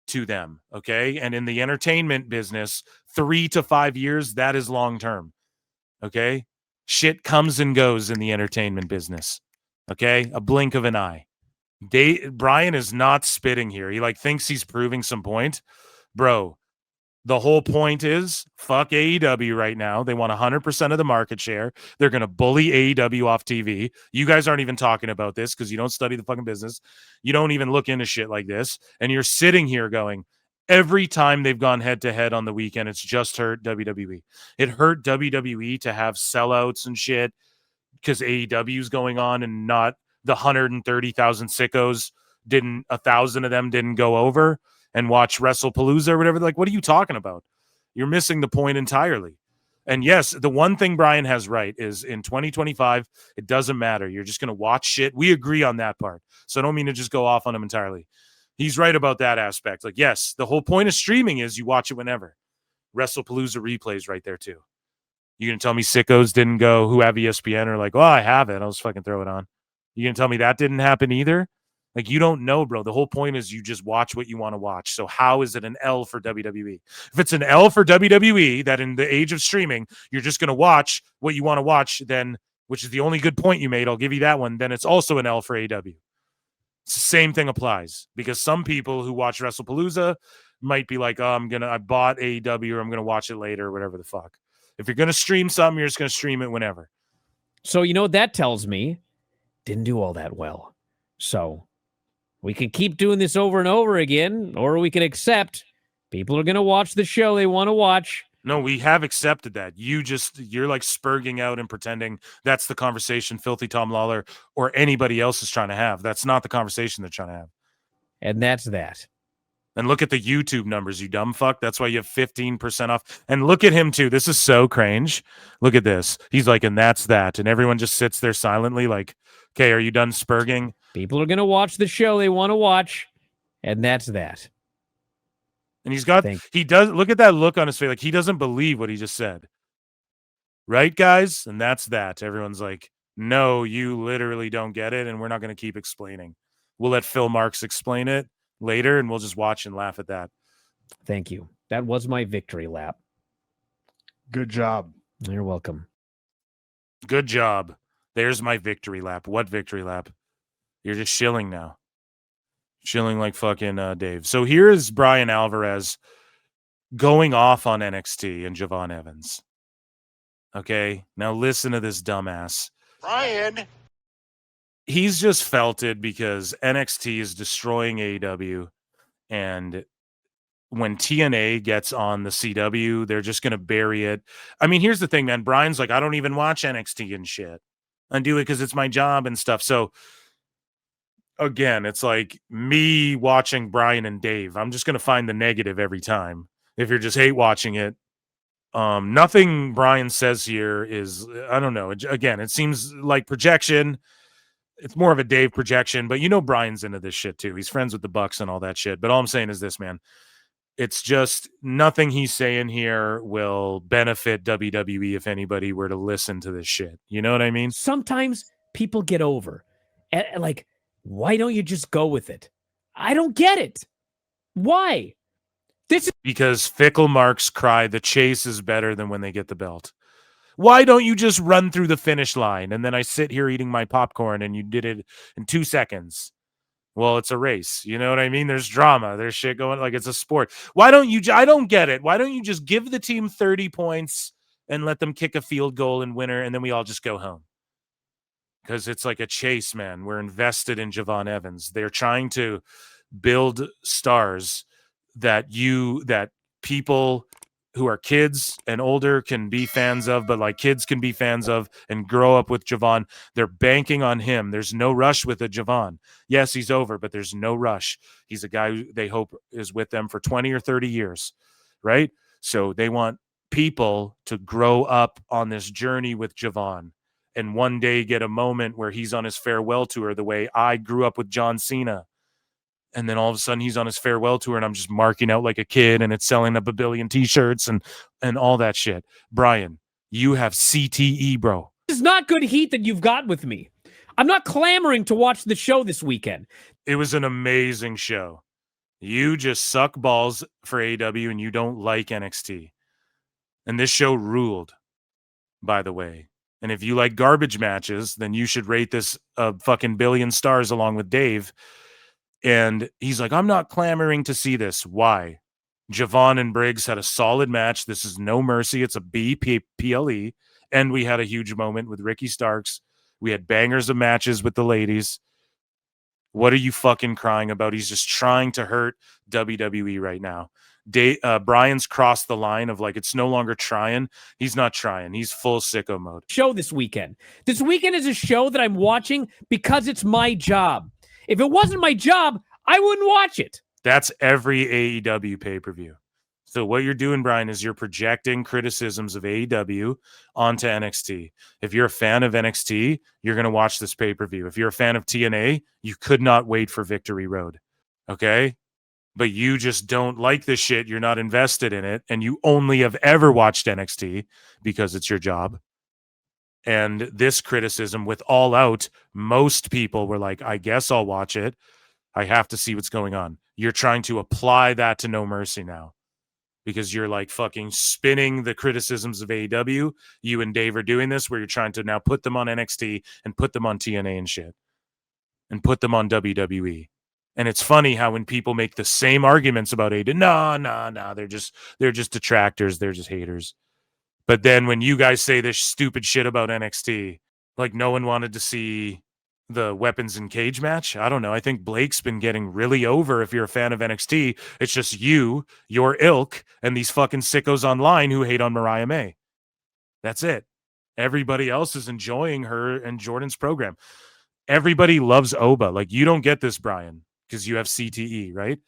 to them, okay? And in the entertainment business, 3 to 5 years, that is long-term, okay? Shit comes and goes in the entertainment business, okay? A blink of an eye. Bryan is not spitting here. He thinks he's proving some point. Bro, the whole point is fuck AEW right now. They want 100% of the market share. They're going to bully AEW off TV. You guys aren't even talking about this because you don't study the fucking business. You don't even look into shit like this. And you're sitting here going, every time they've gone head to head on the weekend, it's just hurt WWE. It hurt WWE to have sellouts and shit because AEW's going on and not the 130,000 sickos didn't, 1,000 of them didn't go over and watch WrestlePalooza or whatever. What are you talking about? You're missing the point entirely. And yes, the one thing Bryan has right is in 2025, it doesn't matter. You're just going to watch shit. We agree on that part. So I don't mean to just go off on him entirely. He's right about that aspect. Yes, the whole point of streaming is you watch it whenever. WrestlePalooza replays right there too. You going to tell me sickos didn't go who have ESPN or I have it. I'll just fucking throw it on. You going to tell me that didn't happen either? You don't know, bro. The whole point is you just watch what you want to watch. So how is it an L for WWE? If it's an L for WWE, that in the age of streaming, you're just going to watch what you want to watch, then, which is the only good point you made, I'll give you that one, then it's also an L for AEW. It's the same thing applies because some people who watch WrestlePalooza might be like, oh, I bought AEW or I'm going to watch it later or whatever the fuck. If you're going to stream something, you're just going to stream it whenever. So you know what that tells me? Didn't do all that well. So we can keep doing this over and over again, or we can accept people are going to watch the show they want to watch. No, we have accepted that. You're spurging out and pretending that's the conversation Filthy Tom Lawler or anybody else is trying to have. That's not the conversation they're trying to have. And that's that. And look at the YouTube numbers, you dumb fuck. That's why you have 15% off. And look at him too. This is so cringe. Look at this. He's like, and that's that. And everyone just sits there silently like, okay, are you done spurging? People are going to watch the show they want to watch, and that's that. And he does, look at that look on his face. He doesn't believe what he just said. Right, guys? And that's that. Everyone's like, no, you literally don't get it, and we're not going to keep explaining. We'll let Phil Marks explain it later, and we'll just watch and laugh at that. Thank you. That was my victory lap. Good job. You're welcome. Good job. There's my victory lap. What victory lap? You're just shilling now. Shilling like fucking Dave. So here is Bryan Alvarez going off on NXT and Javon Evans. Okay, now listen to this dumbass. Bryan. He's just felt it because NXT is destroying AEW. And when TNA gets on the CW, they're just going to bury it. I mean, here's the thing, man. Bryan's like, I don't even watch NXT and shit. I do it because it's my job and stuff. So again, it's like me watching Bryan and Dave. I'm just going to find the negative every time. If you're just hate watching it, nothing Bryan says here is, I don't know. Again, it seems like projection. It's more of a Dave projection, but Bryan's into this shit too. He's friends with the Bucks and all that shit. But all I'm saying is this, man. It's just nothing he's saying here will benefit WWE if anybody were to listen to this shit. You know what I mean? Sometimes people get over. Why don't you just go with it? I don't get it. Why? Because fickle marks cry the chase is better than when they get the belt. Why don't you just run through the finish line and then I sit here eating my popcorn and you did it in 2 seconds? Well, it's a race. You know what I mean? There's drama. There's shit going, like it's a sport. Why don't you? I don't get it. Why don't you just give the team 30 points and let them kick a field goal and winner, and then we all just go home? Because it's like a chase, man. We're invested in Javon Evans. They're trying to build stars that people who are kids and older can be fans of, but like kids can be fans of and grow up with Javon. They're banking on him. There's no rush with a Javon. Yes, he's over, but there's no rush. He's a guy who they hope is with them for 20 or 30 years, right? So they want people to grow up on this journey with Javon and one day get a moment where he's on his farewell tour the way I grew up with John Cena. And then all of a sudden he's on his farewell tour and I'm just marking out like a kid and it's selling up 1 billion t-shirts and all that shit. Brian, you have CTE, bro. This is not good heat that you've got with me. I'm not clamoring to watch the show this weekend. It was an amazing show. You just suck balls for AEW and you don't like NXT. And this show ruled, by the way. And if you like garbage matches, then you should rate this a fucking 1 billion stars along with Dave. And he's like, I'm not clamoring to see this. Why? Javon and Briggs had a solid match. This is no mercy. It's a PLE. And we had a huge moment with Ricky Starks. We had bangers of matches with the ladies. What are you fucking crying about? He's just trying to hurt WWE right now. Brian's crossed the line of like, it's no longer trying. He's not trying. He's full sicko mode. Show this weekend. This weekend is a show that I'm watching because it's my job. If it wasn't my job, I wouldn't watch it. That's every AEW pay-per-view. So what you're doing, Brian, is you're projecting criticisms of AEW onto NXT. If you're a fan of NXT, you're going to watch this pay-per-view. If you're a fan of TNA, you could not wait for Victory Road. Okay? But you just don't like this shit. You're not invested in it. And you only have ever watched NXT because it's your job. And this criticism with All Out, most people were like, I guess I'll watch it. I have to see what's going on. You're trying to apply that to No Mercy now because you're like fucking spinning the criticisms of AEW. You and Dave are doing this where you're trying to now put them on NXT and put them on TNA and shit and put them on WWE. And it's funny how when people make the same arguments about AEW, no, they're just detractors. They're just haters. But then when you guys say this stupid shit about NXT, like no one wanted to see the weapons and cage match. I don't know. I think Blake's been getting really over if you're a fan of NXT. It's just you, your ilk, and these fucking sickos online who hate on Mariah May. That's it. Everybody else is enjoying her and Jordan's program. Everybody loves Oba. Like you don't get this, Brian, because you have CTE, right?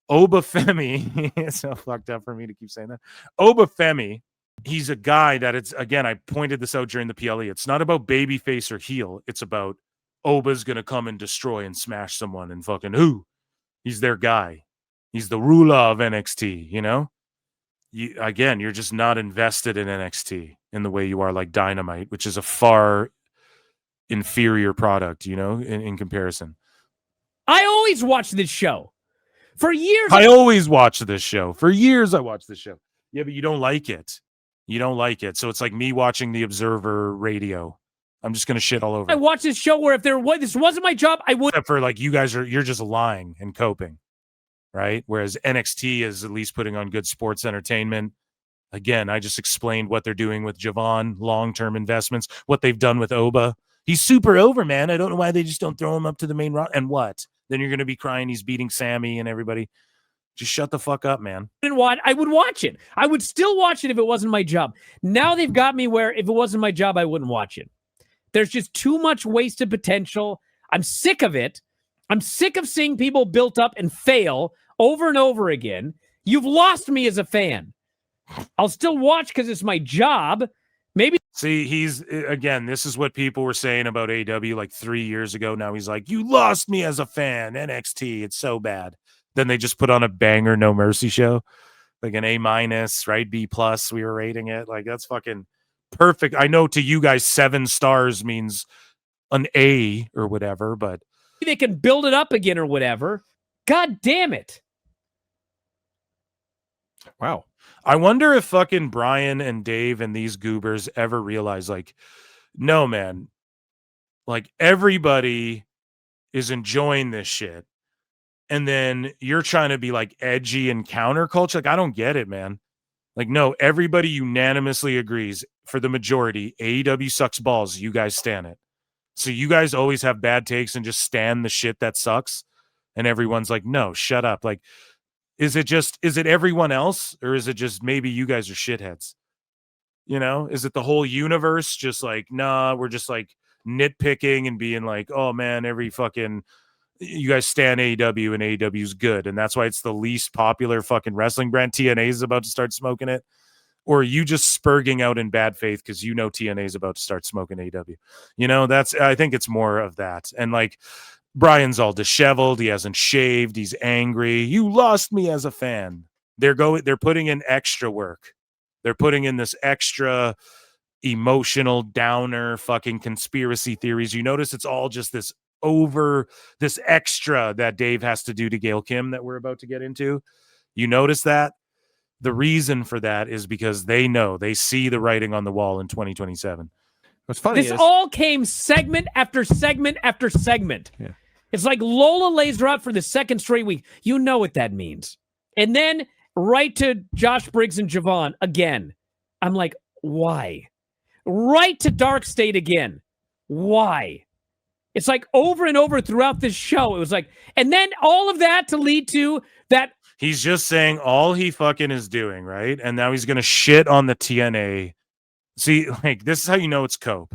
Oba Femi. It's so fucked up for me to keep saying that. Oba Femi. He's a guy that it's, again, I pointed this out during the PLE. It's not about babyface or heel. It's about Oba's going to come and destroy and smash someone and fucking who? He's their guy. He's the ruler of NXT, you know? You're just not invested in NXT in the way you are like Dynamite, which is a far inferior product, you know, in comparison. I always watch this show. For years. I always watch this show. For years, I watch this show. Yeah, but you don't like it. You don't like it. So it's like me watching the Observer radio. I'm just going to shit all over. I watch this show where if this wasn't my job, I would. Except for like you're just lying and coping, right? Whereas NXT is at least putting on good sports entertainment. Again, I just explained what they're doing with Javon, long-term investments, what they've done with Oba. He's super over, man. I don't know why they just don't throw him up to the main roster. And what? Then you're going to be crying he's beating Sammy and everybody. Just shut the fuck up, man. I would watch it. I would still watch it if it wasn't my job. Now they've got me where if it wasn't my job, I wouldn't watch it. There's just too much wasted potential. I'm sick of it. I'm sick of seeing people built up and fail over and over again. You've lost me as a fan. I'll still watch because it's my job. Maybe. See, this is what people were saying about AEW like 3 years ago. Now he's like, you lost me as a fan. NXT, it's so bad. Then they just put on a banger No Mercy show, like an A-, right? B+, we were rating it. Like, that's fucking perfect. I know to you guys, 7 stars means an A or whatever, but they can build it up again or whatever. God damn it. Wow. I wonder if fucking Bryan and Dave and these goobers ever realize, like, no, man, like everybody is enjoying this shit. And then you're trying to be like edgy and counterculture. Like, I don't get it, man. Like, no, everybody unanimously agrees for the majority. AEW sucks balls. You guys stand it. So you guys always have bad takes and just stand the shit that sucks. And everyone's like, no, shut up. Like, is it everyone else, or is it just maybe you guys are shitheads? You know, is it the whole universe just like, nah, we're just like nitpicking and being like, oh man, you guys stand AEW and AEW is good. And that's why it's the least popular fucking wrestling brand. TNA is about to start smoking it. Or are you just spurging out in bad faith because you know TNA is about to start smoking AEW? You know, I think it's more of that. And like, Bryan's all disheveled. He hasn't shaved. He's angry. You lost me as a fan. They're putting in extra work. They're putting in this extra emotional downer fucking conspiracy theories. You notice it's all just this extra that Dave has to do to Gail Kim that we're about to get into. You notice that? The reason for that is because they see the writing on the wall in 2027. What's funny This is all came segment after segment after segment. Yeah. It's like Lola lays her out for the second straight week. You know what that means. And then right to Josh Briggs and Javon again. I'm like, why? Right to Dark State again. Why? It's like over and over throughout this show. It was like, and then all of that to lead to that. He's just saying all he fucking is doing, right? And now he's going to shit on the TNA. See, like, this is how you know it's cope.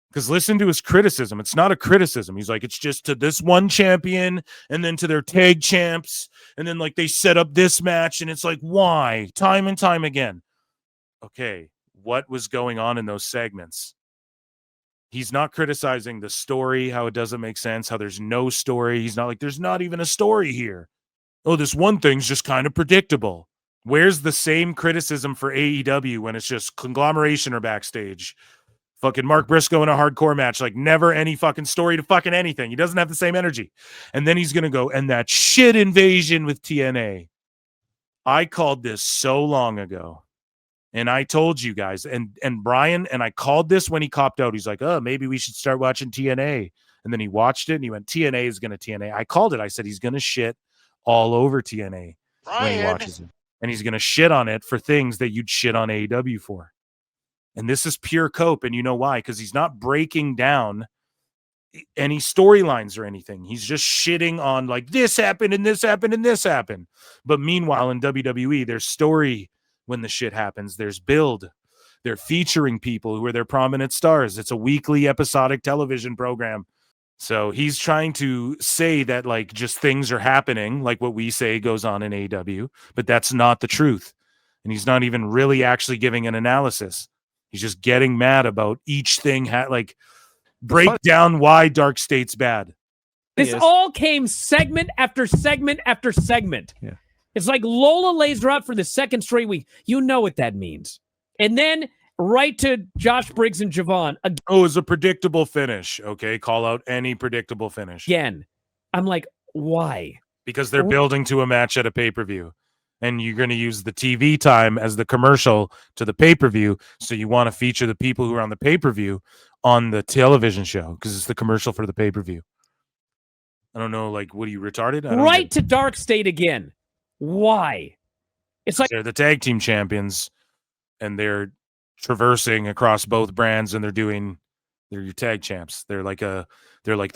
Because listen to his criticism. It's not a criticism. He's like, it's just to this one champion and then to their tag champs. And then, like, they set up this match. And it's like, why? Time and time again. Okay, what was going on in those segments? He's not criticizing the story, how it doesn't make sense, how there's no story. He's not like, there's not even a story here. Oh, this one thing's just kind of predictable. Where's the same criticism for AEW when it's just conglomeration or backstage? Fucking Mark Briscoe in a hardcore match, like never any fucking story to fucking anything. He doesn't have the same energy. And then he's going to go, and that shit invasion with TNA. I called this so long ago. And I told you guys, and Bryan, and I called this when he copped out. He's like, oh, maybe we should start watching TNA. And then he watched it and he went, TNA is going to TNA. I called it. I said, he's going to shit all over TNA when he watches it. And he's going to shit on it for things that you'd shit on AEW for. And this is pure cope. And you know why? Because he's not breaking down any storylines or anything. He's just shitting on like this happened and this happened and this happened. But meanwhile, in WWE, there's story when the shit happens. There's build. They're featuring people who are their prominent stars. It's a weekly episodic television program. So he's trying to say that like just things are happening, like what we say goes on in AEW, but that's not the truth. And he's not even really actually giving an analysis. He's just getting mad about each thing. Break down why Dark State's bad. This all came segment after segment after segment. Yeah. It's like Lola lays her out for the second straight week. You know what that means. And then right to Josh Briggs and Javon. Oh, it's a predictable finish. Okay, call out any predictable finish. Again, I'm like, why? Because they're building to a match at a pay-per-view. And you're going to use the TV time as the commercial to the pay-per-view. So you want to feature the people who are on the pay-per-view on the television show because it's the commercial for the pay-per-view. I don't know, like, what are you, retarded? Right to Dark State again. Why? It's like they're the tag team champions and they're traversing across both brands and they're your tag champs. They're like the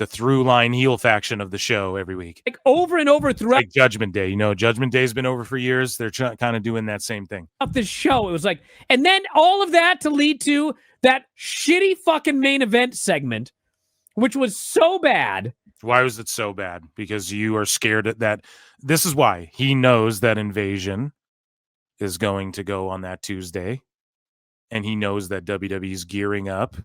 through line heel faction of the show every week. Like over and over throughout like Judgment Day. You know, Judgment Day's been over for years. They're kind of doing that same thing. Of this show. It was like, and then all of that to lead to that shitty fucking main event segment, which was so bad. Why was it so bad? Because you are scared that this is why he knows that Invasion is going to go on that Tuesday. And he knows that WWE is gearing up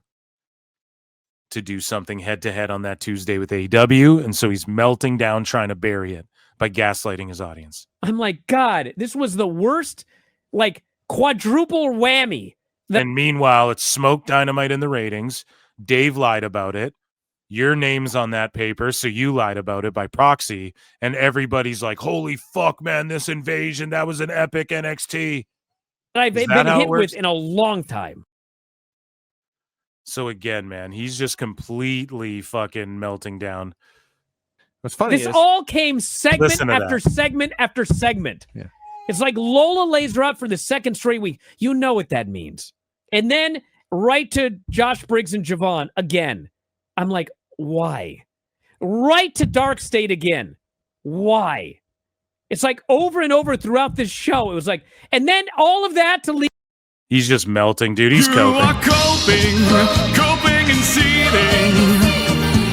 to do something head-to-head on that Tuesday with AEW. And so he's melting down trying to bury it by gaslighting his audience. I'm like, God, this was the worst, like, quadruple whammy. And meanwhile, it's smoke dynamite in the ratings. Dave lied about it. Your name's on that paper, so you lied about it by proxy. And everybody's like, holy fuck, man, this invasion, that was an epic NXT. That I've Is that been how it hit with works? in a long time. So again, man, he's just completely fucking melting down. What's funny This is all came segment Listen to after that. segment after segment. Yeah. It's like Lola lays her out for the second straight week. You know what that means. And then right to Josh Briggs and Javon again. I'm like, why? Right to Dark State again. Why? It's like over and over throughout this show. It was like, and then all of that to leave. He's just melting, dude. He's coping. Coping and seething.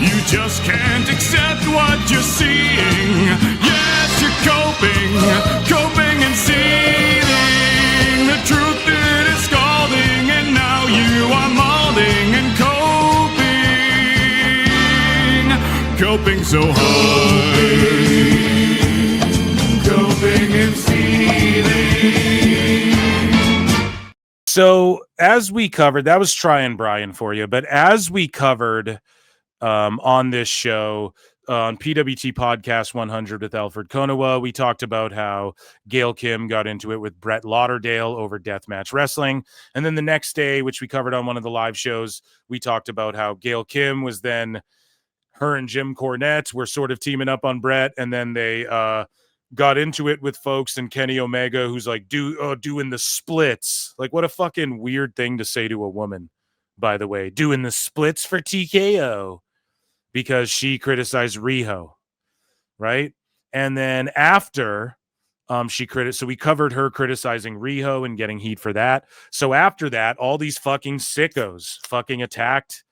You just can't accept what you're seeing. Yes, you're coping and seething. The truth it is scalding, and now you are molding and coping so hard. Coping and seething. So as we covered, that was trying Bryan for you, but as we covered on this show, on PWT Podcast 100 with Alfred Konowa, we talked about how Gail Kim got into it with Brett Lauderdale over Deathmatch Wrestling. And then the next day, which we covered on one of the live shows, we talked about how Gail Kim was then, her and Jim Cornette were sort of teaming up on Brett, and then they got into it with folks and Kenny Omega, who's like doing the splits. Like, what a fucking weird thing to say to a woman, by the way, doing the splits for TKO, because she criticized Riho, right? And then after so we covered her criticizing Riho and getting heat for that. So after that, all these fucking sickos fucking attacked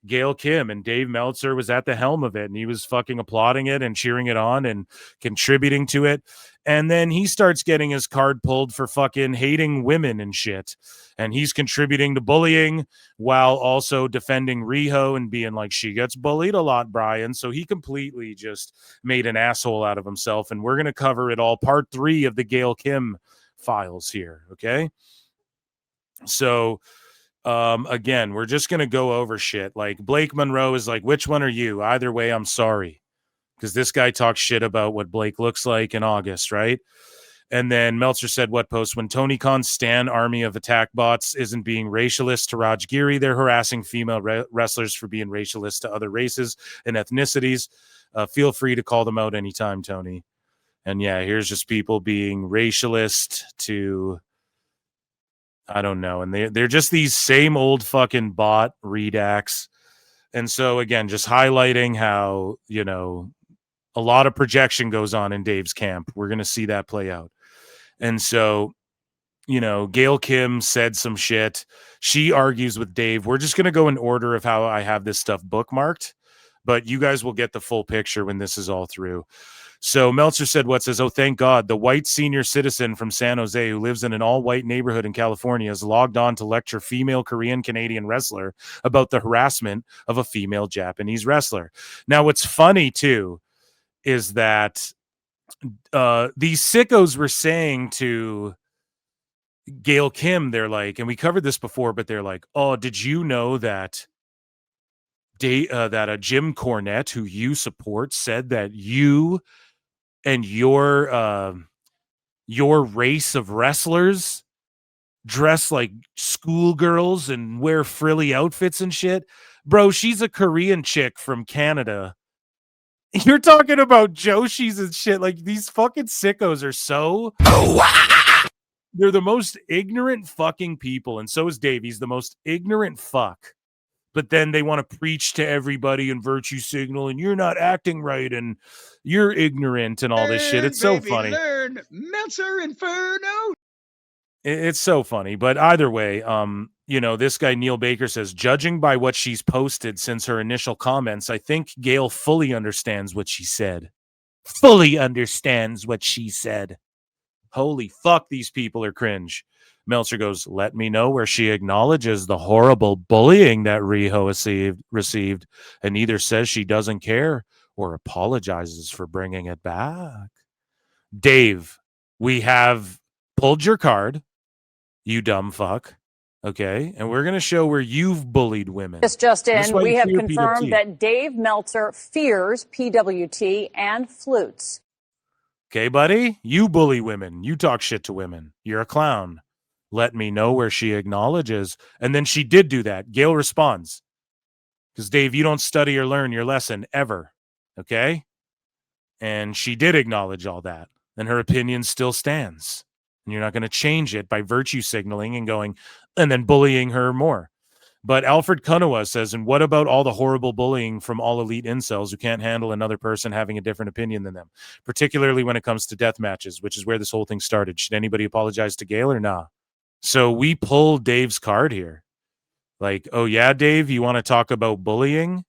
Gail Kim, and Dave Meltzer was at the helm of it, and he was fucking applauding it and cheering it on and contributing to it. And then he starts getting his card pulled for fucking hating women and shit. And he's contributing to bullying while also defending Riho and being like, she gets bullied a lot, Bryan. So he completely just made an asshole out of himself. And we're going to cover it all. Part 3 of the Gail Kim files here. Okay. So again, we're just gonna go over shit. Like, Blake Monroe is like, which one are you? Either way, I'm sorry, because this guy talks shit about what Blake looks like in August, right? And then Meltzer said, what post? When Tony Khan's Stan army of attack bots isn't being racialist to Raj Giri, they're harassing female wrestlers for being racialist to other races and ethnicities. Feel free to call them out anytime, Tony. And yeah, here's just people being racialist to, I don't know. And they're just these same old fucking bot redacts. And so again, just highlighting how, you know, a lot of projection goes on in Dave's camp. We're going to see that play out. And so, you know, Gail Kim said some shit. She argues with Dave. We're just going to go in order of how I have this stuff bookmarked, but you guys will get the full picture when this is all through. So Meltzer said, what says, oh, thank God, the white senior citizen from San Jose who lives in an all-white neighborhood in California has logged on to lecture female Korean-Canadian wrestler about the harassment of a female Japanese wrestler. Now, what's funny, too, is that these sickos were saying to Gail Kim, they're like, and we covered this before, but they're like, oh, did you know that Jim Cornette, who you support, said that you and your race of wrestlers dress like schoolgirls and wear frilly outfits and shit? Bro, she's a Korean chick from Canada. You're talking about Joshis and shit. Like, these fucking sickos are so... They're the most ignorant fucking people, and so is Dave. He's the most ignorant fuck. But then they want to preach to everybody and virtue signal, and you're not acting right, and you're ignorant and all this shit. It's so funny. Learn Meltzer Inferno. It's so funny. But either way, you know, this guy Neil Baker says, judging by what she's posted since her initial comments, I think Gail fully understands what she said. Fully understands what she said. Holy fuck, these people are cringe. Meltzer goes, let me know where she acknowledges the horrible bullying that Riho received and either says she doesn't care or apologizes for bringing it back. Dave, we have pulled your card, you dumb fuck. Okay, and we're going to show where you've bullied women. Just This is in, why we you have fear confirmed PWT. that Dave Meltzer fears PWT and flutes. Okay, buddy, you bully women. You talk shit to women. You're a clown. Let me know where she acknowledges. And then she did do that. Gail responds. Because, Dave, you don't study or learn your lesson ever. Okay? And she did acknowledge all that. And her opinion still stands. And you're not going to change it by virtue signaling and going and then bullying her more. But Alfred Kunawa says, and what about all the horrible bullying from all elite incels who can't handle another person having a different opinion than them, particularly when it comes to death matches, which is where this whole thing started. Should anybody apologize to Gail or nah? So we pulled Dave's card here. Like, oh yeah, Dave, you want to talk about bullying?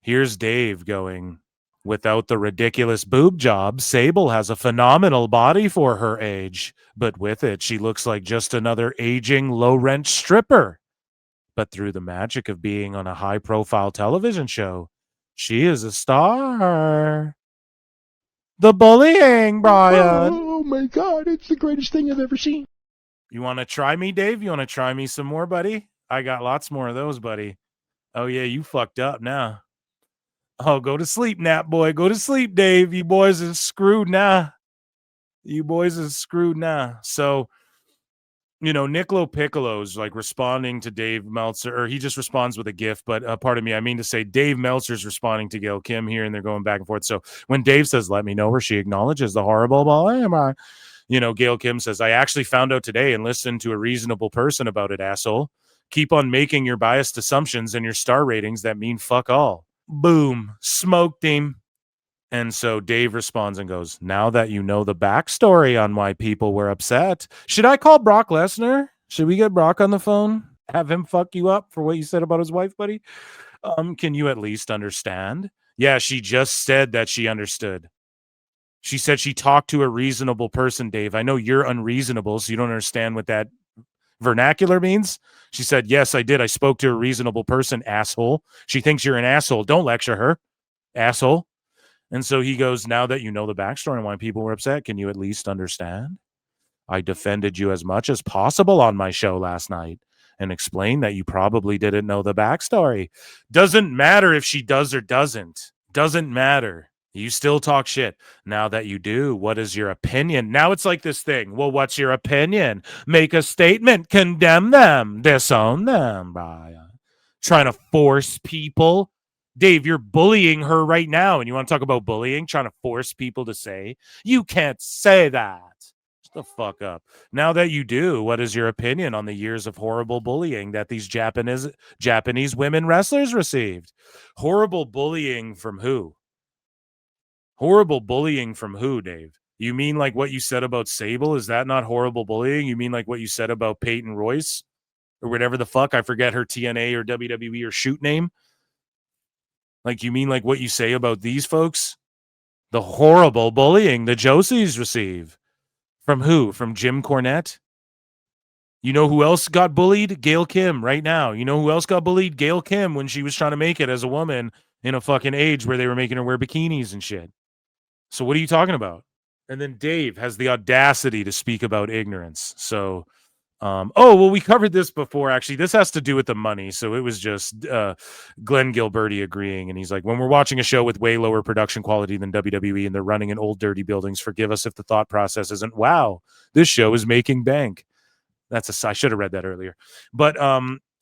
Here's Dave going, without the ridiculous boob job, Sable has a phenomenal body for her age. But with it, she looks like just another aging, low-rent stripper. But through the magic of being on a high-profile television show, she is a star. The bullying, Brian. Oh my God, it's the greatest thing I've ever seen. You want to try me, Dave? You want to try me some more, buddy? I got lots more of those, buddy. Oh, yeah, you fucked up now. Oh, go to sleep, nap boy. Go to sleep, Dave. You boys are screwed now. You boys are screwed now. So, you know, Nicolo Piccolo's like responding to Dave Meltzer, or he just responds with a GIF. But pardon me, I mean to say Dave Meltzer's responding to Gail Kim here, and they're going back and forth. So when Dave says, "Let me know where she acknowledges the horrible bullying," you know, Gail Kim says, "I actually found out today and listened to a reasonable person about it, asshole. Keep on making your biased assumptions and your star ratings that mean fuck all." Boom, smoked him. And so Dave responds and goes, now that you know the backstory on why people were upset, should I call Brock Lesnar? Should we get Brock on the phone? Have him fuck you up for what you said about his wife, buddy? Can you at least understand? Yeah, she just said that she understood. She said she talked to a reasonable person, Dave. I know you're unreasonable, so you don't understand what that vernacular means. She said, yes, I did. I spoke to a reasonable person, asshole. She thinks you're an asshole. Don't lecture her, asshole. And so he goes, now that you know the backstory and why people were upset, can you at least understand? I defended you as much as possible on my show last night and explained that you probably didn't know the backstory. Doesn't matter if she does or doesn't. Doesn't matter. You still talk shit. Now that you do, what is your opinion? Now it's like this thing. Well, what's your opinion? Make a statement. Condemn them. Disown them. Trying to force people. Dave, you're bullying her right now, and you want to talk about bullying, trying to force people to say, you can't say that. Shut the fuck up. Now that you do, what is your opinion on the years of horrible bullying that these Japanese women wrestlers received? Horrible bullying from who? Horrible bullying from who, Dave? You mean like what you said about Sable? Is that not horrible bullying? You mean like what you said about Peyton Royce? Or whatever the fuck? I forget her TNA or WWE or shoot name. Like, you mean like what you say about these folks? The horrible bullying the Josies receive. From who? From Jim Cornette? You know who else got bullied? Gail Kim right now. You know who else got bullied? Gail Kim when she was trying to make it as a woman in a fucking age where they were making her wear bikinis and shit. So what are you talking about? And then Dave has the audacity to speak about ignorance. So well, we covered this before. Actually, this has to do with the money. So it was just Glenn Gilberti agreeing. And he's like, when we're watching a show with way lower production quality than WWE and they're running in old, dirty buildings, forgive us if the thought process isn't, wow, this show is making bank. I should have read that earlier. But,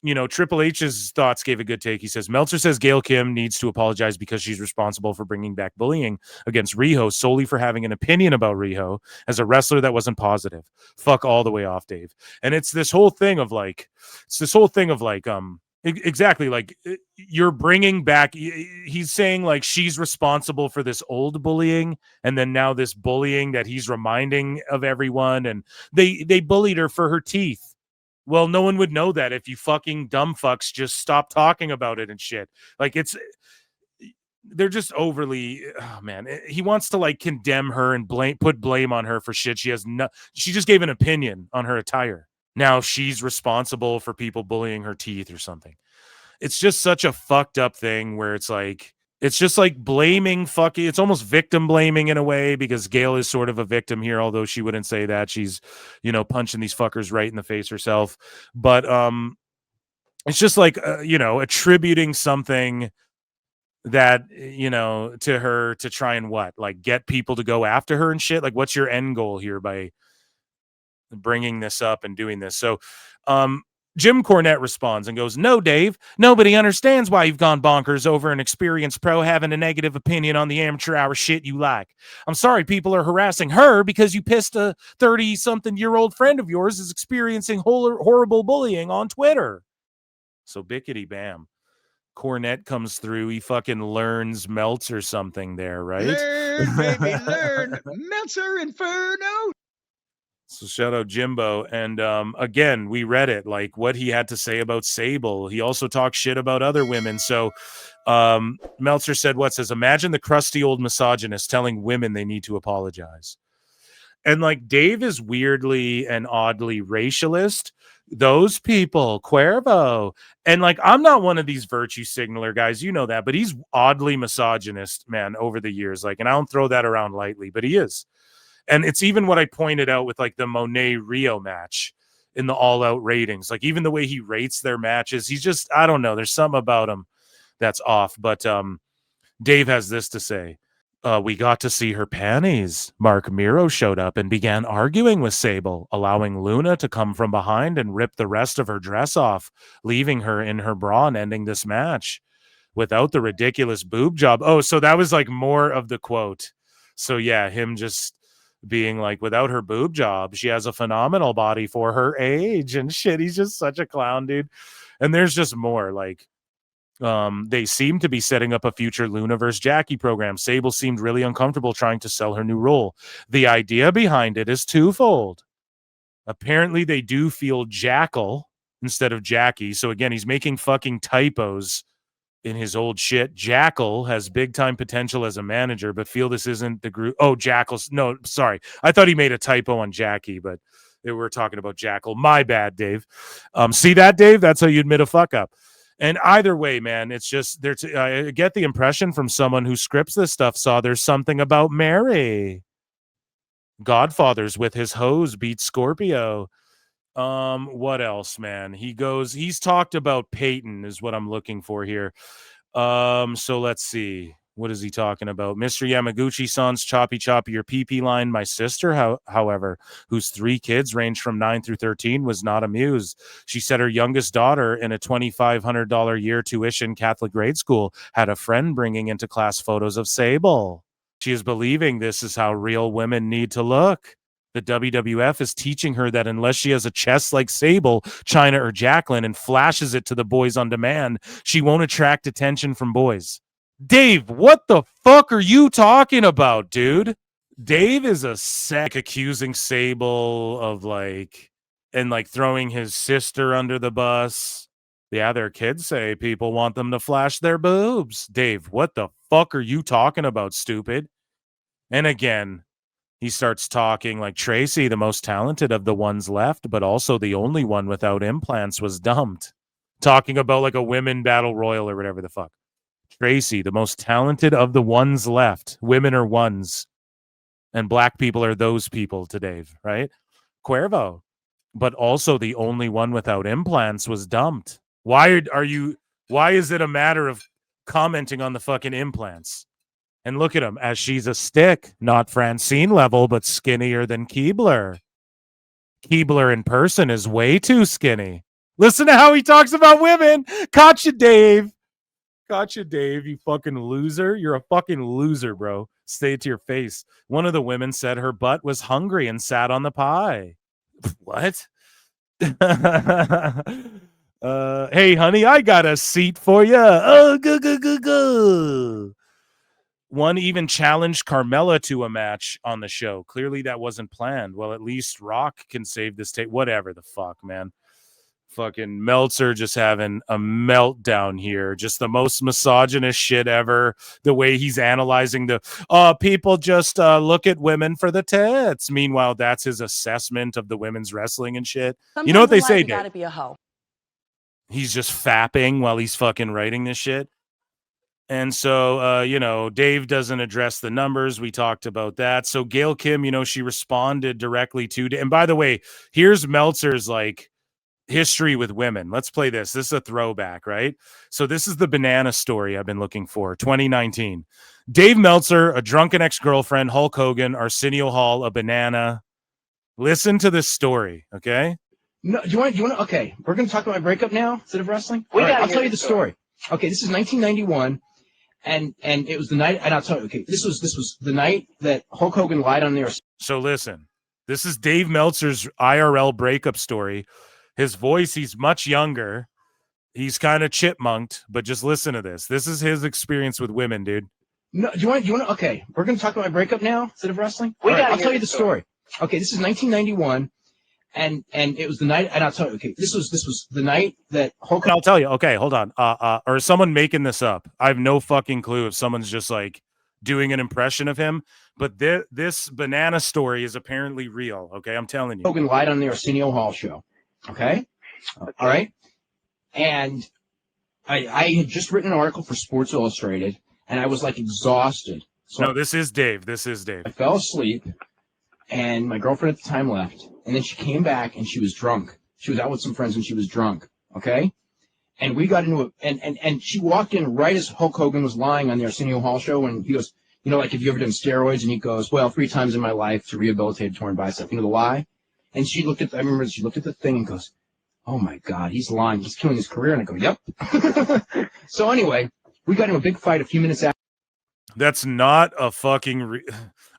you know, Triple H's thoughts gave a good take. He says, Meltzer says Gail Kim needs to apologize because she's responsible for bringing back bullying against Riho solely for having an opinion about Riho as a wrestler that wasn't positive. Fuck all the way off, Dave. And it's this whole thing of like, exactly, like you're bringing back, he's saying like she's responsible for this old bullying and then now this bullying that he's reminding of everyone, and they bullied her for her teeth. Well, no one would know that if you fucking dumb fucks just stop talking about it and shit. Like they're just overly, oh man, he wants to like condemn her and put blame on her for shit. She just gave an opinion on her attire. Now she's responsible for people bullying her teeth or something. It's just such a fucked up thing where it's like, It's just like blaming fucking, it's almost victim blaming in a way, because Gail is sort of a victim here, although she wouldn't say that. She's, punching these fuckers right in the face herself. But it's just like, attributing something that, to her to try and what? Like get people to go after her and shit. Like, what's your end goal here by bringing this up and doing this? So, Jim Cornette responds and goes, "No, Dave, nobody understands why you've gone bonkers over an experienced pro having a negative opinion on the amateur hour shit you like. I'm sorry people are harassing her because you pissed a 30-something-year-old friend of yours is experiencing horrible bullying on Twitter." So bickety bam. Cornette comes through. He fucking learns Meltzer something there, right? Learn, baby, learn. Meltzer Inferno. So shout out Jimbo. And again, we read it, like what he had to say about Sable. He also talked shit about other women. So Meltzer said, imagine the crusty old misogynist telling women they need to apologize. And like Dave is weirdly and oddly racialist. Those people, Cuervo. And like, I'm not one of these virtue signaler guys, you know that, but he's oddly misogynist, man, over the years. Like, and I don't throw that around lightly, but he is. And it's even what I pointed out with like the Monet Riho match in the All Out ratings. Like even the way he rates their matches, he's just, I don't know. There's something about him that's off. But Dave has this to say. We got to see her panties. Mark Miro showed up and began arguing with Sable, allowing Luna to come from behind and rip the rest of her dress off, leaving her in her bra and ending this match without the ridiculous boob job. Oh, so that was like more of the quote. So yeah, him just being like, without her boob job, she has a phenomenal body for her age and shit. He's just such a clown, dude. And there's just more like, they seem to be setting up a future Luna vs. Jackie program. Sable seemed really uncomfortable trying to sell her new role. The idea behind it is twofold. Apparently they do feel Jackal instead of Jackie. So again, he's making fucking typos in his old shit. Jackal has big time potential as a manager, but feel this isn't the group. Oh, Jackal's. No, sorry. I thought he made a typo on Jackie, but we're talking about Jackal. My bad, Dave. See that, Dave? That's how you admit a fuck up. And either way, man, it's just I get the impression from someone who scripts this stuff saw there's something about Mary. Godfather's with his hose beat Scorpio. What else, man? He's talked about Peyton is what I'm looking for here. So let's see. What is he talking about? Mr. Yamaguchi-san's choppy your PP line. My sister, however, whose 3 kids range from 9 through 13, was not amused. She said her youngest daughter in a $2,500 a year tuition Catholic grade school had a friend bringing into class photos of Sable. She is believing this is how real women need to look. The WWF is teaching her that unless she has a chest like Sable, Chyna, or Jacqueline and flashes it to the boys on demand, she won't attract attention from boys. Dave, what the fuck are you talking about, dude? Dave is a sec accusing Sable of throwing his sister under the bus. Yeah, their kids say people want them to flash their boobs. Dave, what the fuck are you talking about, stupid? And again, he starts talking like Tracy, the most talented of the ones left, but also the only one without implants, was dumped. Talking about like a women battle royal or whatever the fuck. Tracy, the most talented of the ones left. Women are ones. And black people are those people to Dave, right? Cuervo. But also the only one without implants was dumped. Why is it a matter of commenting on the fucking implants? And look at him, as she's a stick, not Francine level, but skinnier than Keebler. Keebler in person is way too skinny. Listen to how he talks about women. Gotcha, Dave. Gotcha, Dave, you fucking loser. You're a fucking loser, bro. Say it to your face. One of the women said her butt was hungry and sat on the pie. What? Hey, honey, I got a seat for you. Oh, go. One even challenged Carmella to a match on the show. Clearly that wasn't planned. Well, at least Rock can save this tape. Whatever the fuck, man. Fucking Meltzer just having a meltdown here. Just the most misogynist shit ever. The way he's analyzing people just look at women for the tits. Meanwhile, that's his assessment of the women's wrestling and shit. Sometimes you know what they say, Dave? You gotta be a hoe. He's just fapping while he's fucking writing this shit. And so, Dave doesn't address the numbers. We talked about that. So Gail Kim, she responded directly to, and by the way, here's Meltzer's like history with women. Let's play this. This is a throwback, right? So this is the banana story I've been looking for. 2019. Dave Meltzer, a drunken ex-girlfriend, Hulk Hogan, Arsenio Hall, a banana. Listen to this story, okay? No, do you want to? Okay, we're going to talk about my breakup now instead of wrestling. All right, I'll tell you the story. Okay, this is 1991. And it was the night, and I'll tell you, okay, this was the night that Hulk Hogan lied on there. So listen, this is Dave Meltzer's IRL breakup story. His voice, he's much younger. He's kind of chipmunked, but just listen to this. This is his experience with women, dude. No, do you want to? Okay, we're going to talk about my breakup now instead of wrestling. All right, I'll tell you the story. Okay, this is 1991. And it was the night, and I'll tell you, okay, this was the night that Hulk. And I'll tell you, okay, hold on. Or is someone making this up? I have no fucking clue if someone's just like doing an impression of him. But this banana story is apparently real. Okay, I'm telling you. Hogan lied on the Arsenio Hall show. Okay, all right. And I had just written an article for Sports Illustrated, and I was like exhausted. So no, this is Dave. This is Dave. I fell asleep, and my girlfriend at the time left. And then she came back and she was drunk. She was out with some friends and she was drunk. Okay. And we got into it. And she walked in right as Hulk Hogan was lying on the Arsenio Hall show. And he goes, like, have you ever done steroids? And he goes, well, 3 times in my life to rehabilitate a torn bicep. The lie. And I remember she looked at the thing and goes, oh my God, he's lying. He's killing his career. And I go, yep. So anyway, we got into a big fight a few minutes after. That's not a fucking.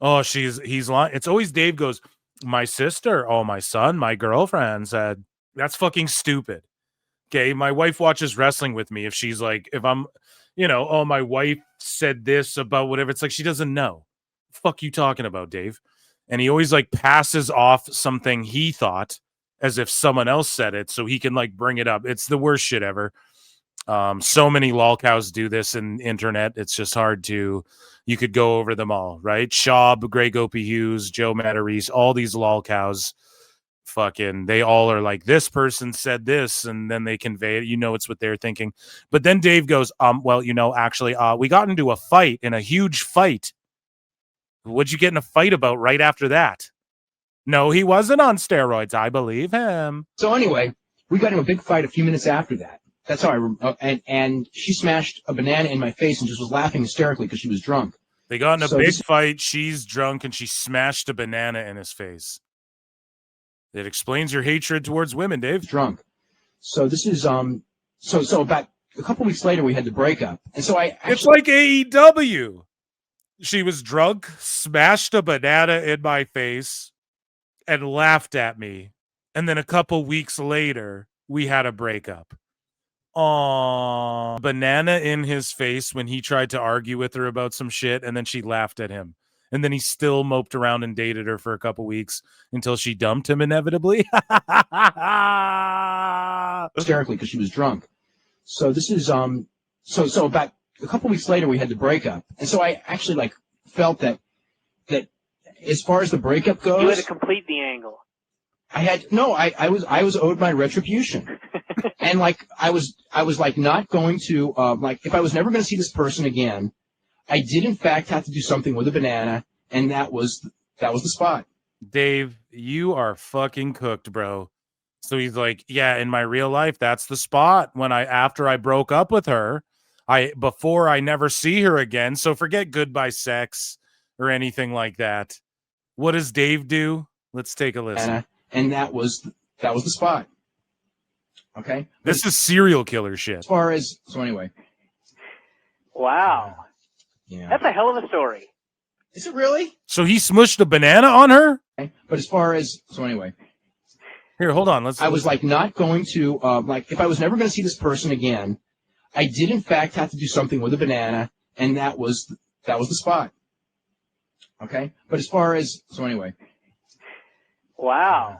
He's lying. It's always Dave goes, my sister, my son, my girlfriend said. That's fucking stupid. Okay, my wife watches wrestling with me. If she's like, if I'm, my wife said this about whatever, it's like she doesn't know. Fuck you talking about, Dave? And he always like passes off something he thought as if someone else said it so he can like bring it up. It's the worst shit ever. So many lolcows do this in internet. It's just hard to, you could go over them all, right? Schaub, Greg Opie Hughes, Joe Matarese, all these lolcows, fucking, they all are like, this person said this, and then they convey it. It's what they're thinking. But then Dave goes, actually, we got into a fight, in a huge fight. What'd you get in a fight about right after that? No, he wasn't on steroids. I believe him. So anyway, we got into a big fight a few minutes after that. That's how and she smashed a banana in my face and just was laughing hysterically because she was drunk. They got in a big fight. She's drunk and she smashed a banana in his face. It explains your hatred towards women, Dave. Drunk. So this is so about a couple weeks later we had the breakup, and so it's like AEW. She was drunk, smashed a banana in my face, and laughed at me. And then a couple weeks later, we had a breakup. Banana in his face when he tried to argue with her about some shit, and then she laughed at him. And then he still moped around and dated her for a couple weeks until she dumped him inevitably. Hysterically because she was drunk. So this is so about a couple weeks later we had the breakup, and so I actually like felt that as far as the breakup goes, you had to complete the angle. I was owed my retribution. And like I was like not going to like if I was never going to see this person again, I did in fact have to do something with a banana, and that was the spot. Dave, you are fucking cooked, bro. So he's like, yeah, in my real life, that's the spot. After I broke up with her, before I never see her again. So forget goodbye sex or anything like that. What does Dave do? Let's take a listen. And that was the spot. Okay. This is serial killer shit. As far as anyway. Wow. Yeah. That's a hell of a story. Is it really? So he smushed a banana on her? Okay. But as far as anyway. Here, hold on. I was like not going to like if I was never going to see this person again, I did in fact have to do something with a banana, and that was the spot. Okay. But as far as anyway. Wow.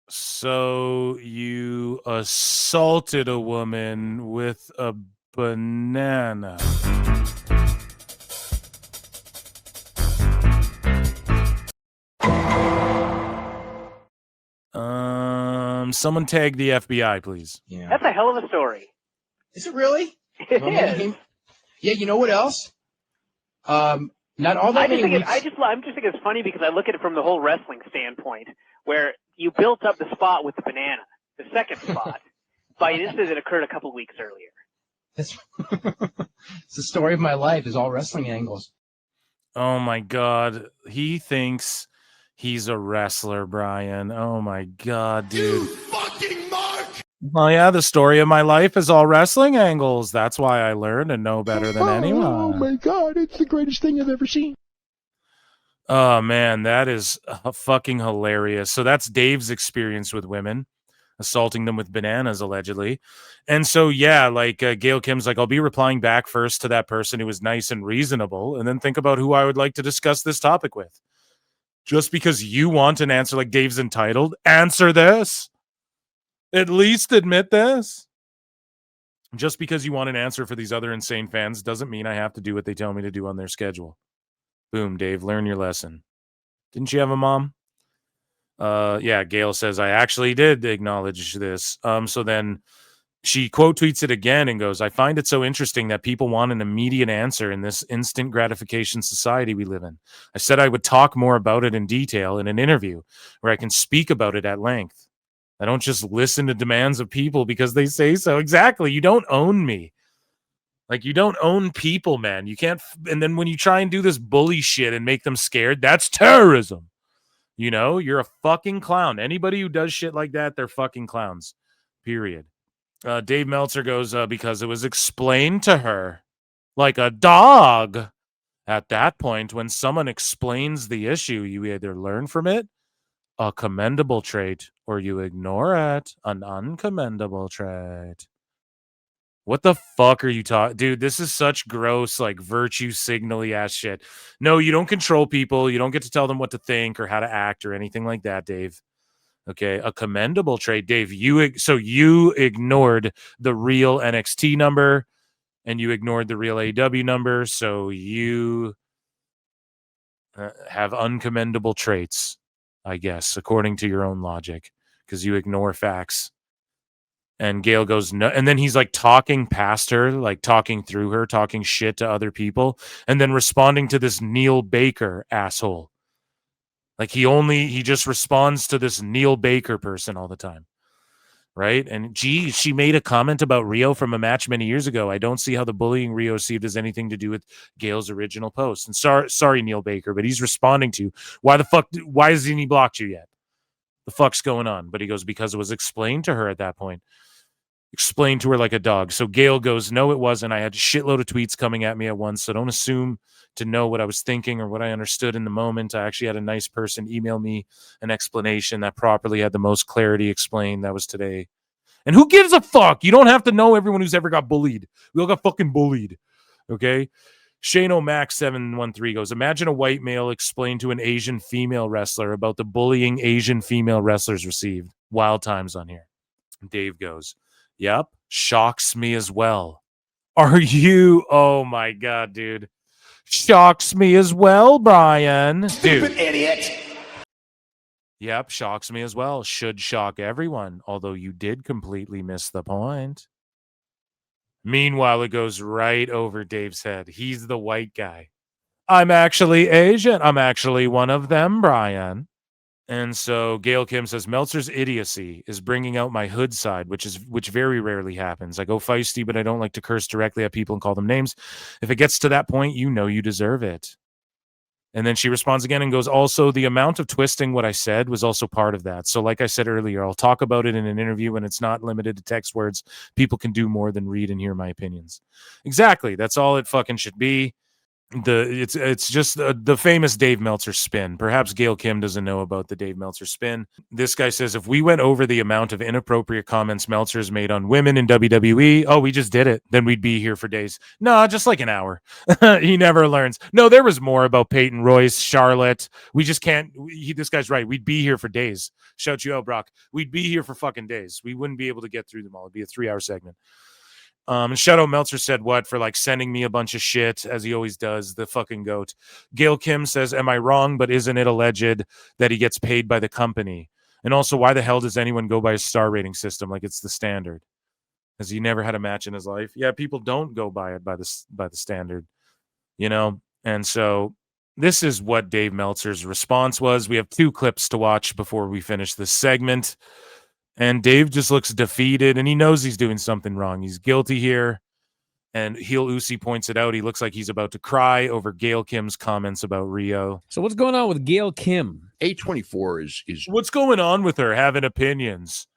So you assaulted a woman with a banana. Someone tag the FBI, please. Yeah. That's a hell of a story. Is it really? It is. Yeah, you know what else? Not all that many weeks. I'm just thinking it's funny because I look at it from the whole wrestling standpoint, where you built up the spot with the banana, the second spot, by an incident that occurred a couple weeks earlier. It's the story of my life is all wrestling angles. Oh my God. He thinks he's a wrestler, Brian. Oh my God, dude. You fucking mark! Well, yeah, the story of my life is all wrestling angles. That's why I learn and know better than anyone. Oh my God, it's the greatest thing I've ever seen. Oh man, that is fucking hilarious. So that's Dave's experience with women, assaulting them with bananas, allegedly. And so, yeah, like Gail Kim's like, I'll be replying back first to that person who was nice and reasonable, and then think about who I would like to discuss this topic with. Just because you want an answer like Dave's entitled, answer this. At least admit this. Just because you want an answer for these other insane fans doesn't mean I have to do what they tell me to do on their schedule. Boom, Dave, learn your lesson. Didn't you have a mom? Yeah, Gail says, I actually did acknowledge this. So then she quote tweets it again and goes, I find it so interesting that people want an immediate answer in this instant gratification society we live in. I said I would talk more about it in detail in an interview where I can speak about it at length. I don't just listen to demands of people because they say so. Exactly. You don't own me. Like, you don't own people, man. You can't. And then when you try and do this bully shit and make them scared, that's terrorism. You know, you're a fucking clown. Anybody who does shit like that, they're fucking clowns. Period. Dave Meltzer goes, because it was explained to her like a dog. At that point, when someone explains the issue, you either learn from it, a commendable trait, or you ignore it, an uncommendable trait. What the fuck are you talking? Dude, this is such gross, like, virtue signal-y ass shit. No, you don't control people. You don't get to tell them what to think or how to act or anything like that, Dave. Okay, a commendable trait, Dave. You ignored the real NXT number and you ignored the real AEW number, so you have uncommendable traits, I guess, according to your own logic, because you ignore facts. And Gail goes, no. And then he's like talking past her, like talking through her, talking shit to other people, and then responding to this Neil Baker asshole. Like he just responds to this Neil Baker person all the time. Right? And gee, she made a comment about Riho from a match many years ago. I don't see how the bullying Riho received has anything to do with Gail's original post. And sorry, Neil Baker, but he's responding to why hasn't he blocked you yet? The fuck's going on? But he goes, because it was explained to her at that point. Explained to her like a dog. So Gail goes, no, it wasn't. I had a shitload of tweets coming at me at once, so don't assume to know what I was thinking or what I understood in the moment. I actually had a nice person email me an explanation that properly had the most clarity explained. That was today. And who gives a fuck? You don't have to know everyone who's ever got bullied. We all got fucking bullied. Okay? Shane O'Mac 713 goes, imagine a white male explain to an Asian female wrestler about the bullying Asian female wrestlers received. Wild times on here. Dave goes, yep, shocks me as well. Are you? Oh my God, dude. Shocks me as well, Brian. Stupid idiot. Yep, shocks me as well. Should shock everyone, although you did completely miss the point. Meanwhile, it goes right over Dave's head. He's the white guy. I'm actually Asian. I'm actually one of them, Brian. And so Gail Kim says, Meltzer's idiocy is bringing out my hood side, which very rarely happens. I go feisty, but I don't like to curse directly at people and call them names. If it gets to that point, you know you deserve it. And then she responds again and goes, also, the amount of twisting what I said was also part of that. So like I said earlier, I'll talk about it in an interview and it's not limited to text words. People can do more than read and hear my opinions. Exactly. That's all it fucking should be. It's just the famous Dave Meltzer spin. Perhaps Gail Kim doesn't know about the Dave Meltzer spin. This guy says, if we went over the amount of inappropriate comments Meltzer's made on women in WWE, oh, we just did it, then we'd be here for days. No, just like an hour. He never learns. No, there was more about Peyton Royce, Charlotte. We just can't. This guy's right. We'd be here for days. Shout you out, Brock. We'd be here for fucking days. We wouldn't be able to get through them all. It'd be a 3-hour segment. And Shadow Meltzer said what for like sending me a bunch of shit, as he always does, the fucking goat. Gail Kim says, am I wrong, but isn't it alleged that he gets paid by the company? And also, why the hell does anyone go by a star rating system like it's the standard? Has he never had a match in his life? Yeah, people don't go by it by the standard, you know? And so this is what Dave Meltzer's response was. We have 2 clips to watch before we finish this segment. And Dave just looks defeated, and he knows he's doing something wrong. He's guilty here. And Heel Usi points it out. He looks like he's about to cry over Gail Kim's comments about Riho. So what's going on with Gail Kim? A24 is What's going on with her having opinions?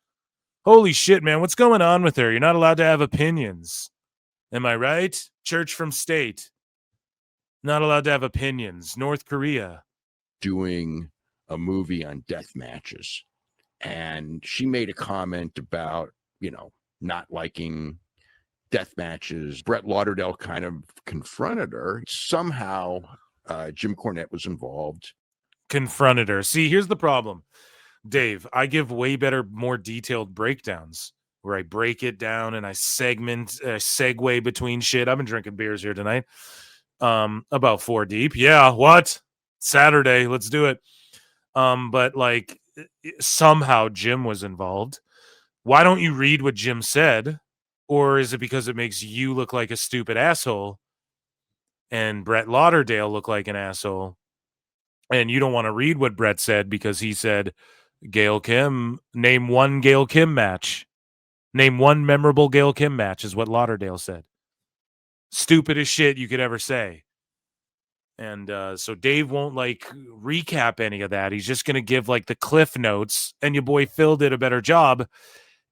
Holy shit, man. What's going on with her? You're not allowed to have opinions. Am I right? Church from state. Not allowed to have opinions. North Korea. doing a movie on death matches. And she made a comment about, not liking death matches. Brett Lauderdale kind of confronted her. Somehow, Jim Cornette was involved. Confronted her. See, here's the problem, Dave. I give way better, more detailed breakdowns where I break it down and I segue between shit. I've been drinking beers here tonight. About 4 deep. Yeah, what? Saturday, let's do it. But like somehow Jim was involved. Why don't you read what Jim said? Or is it because it makes you look like a stupid asshole and Brett Lauderdale look like an asshole? And you don't want to read what Brett said because he said, Gail Kim, name one Gail Kim match. Name one memorable Gail Kim match is what Lauderdale said. Stupidest shit you could ever say. And so Dave won't recap any of that. He's just going to give the cliff notes, and your boy Phil did a better job.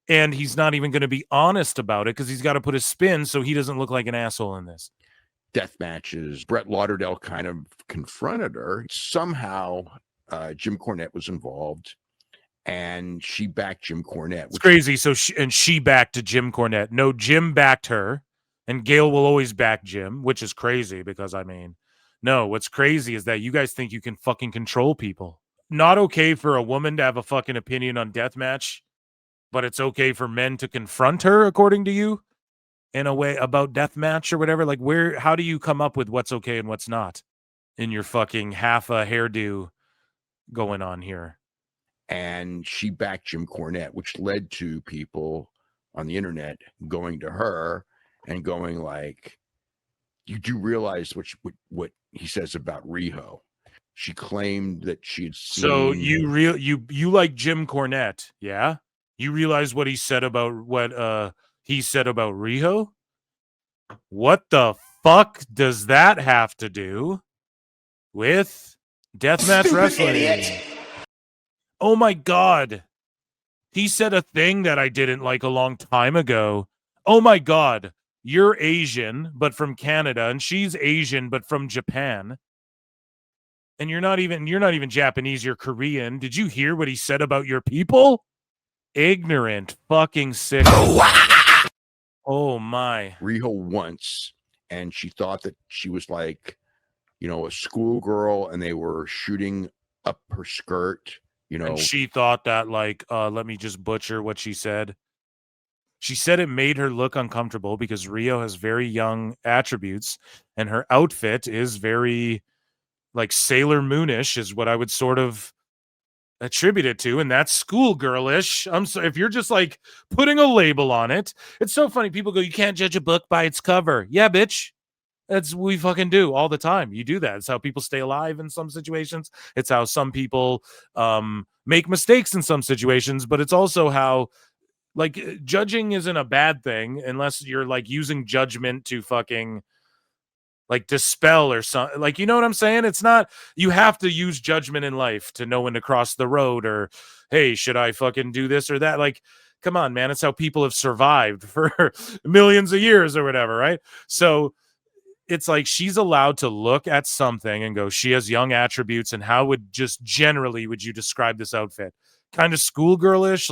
And he's not even going to be honest about it because he's got to put a spin so he doesn't look like an asshole in this. Death matches. Brett Lauderdale kind of confronted her. Somehow, Jim Cornette was involved, and she backed Jim Cornette. It's crazy. So she backed Jim Cornette. No, Jim backed her, and Gail will always back Jim, which is crazy because no, what's crazy is that you guys think you can fucking control people. Not okay for a woman to have a fucking opinion on deathmatch, but it's okay for men to confront her, according to you, in a way about deathmatch or whatever. How do you come up with what's okay and what's not in your fucking half a hairdo going on here? And she backed Jim Cornette, which led to people on the internet going to her and going you do realize what he says about Riho. She claimed that she had seen. So you like Jim Cornette, yeah? You realize what he said about Riho? What the fuck does that have to do with deathmatch wrestling? Idiot. Oh my god. He said a thing that I didn't like a long time ago. Oh my god. You're Asian, but from Canada, and she's Asian, but from Japan. And you're not even Japanese, you're Korean. Did you hear what he said about your people? Ignorant, fucking sick. Oh my. Riho once, and she thought that she was a schoolgirl, and they were shooting up her skirt, And she thought that let me just butcher what she said. She said it made her look uncomfortable because Riho has very young attributes, and her outfit is very Sailor Moonish is what I would sort of attribute it to, and that's schoolgirlish. I'm sorry if you're just putting a label on it. It's so funny. People go, you can't judge a book by its cover. Yeah, bitch. That's what we fucking do all the time. You do that. It's how people stay alive in some situations. It's how some people make mistakes in some situations, but it's also how judging isn't a bad thing unless you're using judgment to fucking dispel or something. You know what I'm saying? It's not, you have to use judgment in life to know when to cross the road, or hey, should I fucking do this or that? Come on, man. It's how people have survived for millions of years or whatever, right? So it's she's allowed to look at something and go, she has young attributes, and how would you describe this outfit? Kind of schoolgirlish,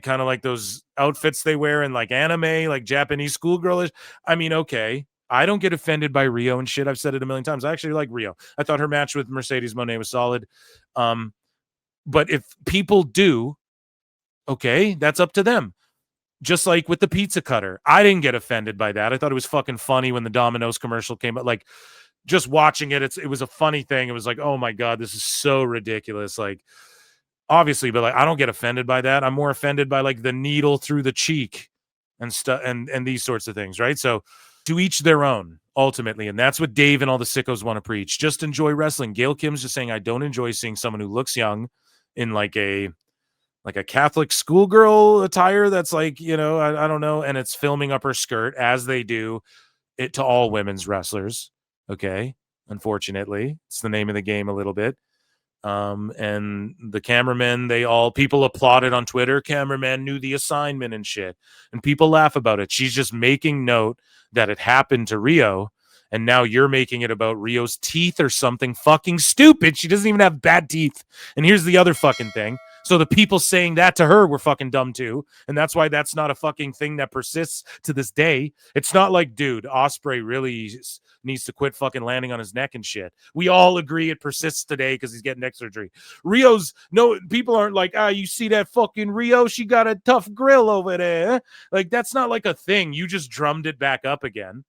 kind of those outfits they wear in anime, Japanese schoolgirlish. Okay. I don't get offended by Riho and shit. I've said it a million times. I actually like Riho. I thought her match with Mercedes Moné was solid. But if people do, okay, that's up to them. Just like with the pizza cutter. I didn't get offended by that. I thought it was fucking funny when the Domino's commercial came out. Just watching it, it was a funny thing. It was oh my God, this is so ridiculous. Obviously, but I don't get offended by that. I'm more offended by the needle through the cheek and stuff and these sorts of things, right? So to each their own, ultimately. And that's what Dave and all the sickos want to preach. Just enjoy wrestling. Gail Kim's just saying, I don't enjoy seeing someone who looks young in like a Catholic schoolgirl attire that's like, I don't know. And it's filming up her skirt, as they do it to all women's wrestlers. Okay. Unfortunately, it's the name of the game a little bit. And the cameramen, people applauded on Twitter. Cameraman knew the assignment and shit. And people laugh about it. She's just making note that it happened to Riho. And now you're making it about Rio's teeth or something fucking stupid. She doesn't even have bad teeth. And here's the other fucking thing. So the people saying that to her were fucking dumb too. And that's why that's not a fucking thing that persists to this day. It's not like, dude, Ospreay really needs to quit fucking landing on his neck and shit. We all agree it persists today because he's getting neck surgery. People aren't like, you see that fucking Riho? She got a tough grill over there. Like, that's not like a thing. You just drummed it back up again,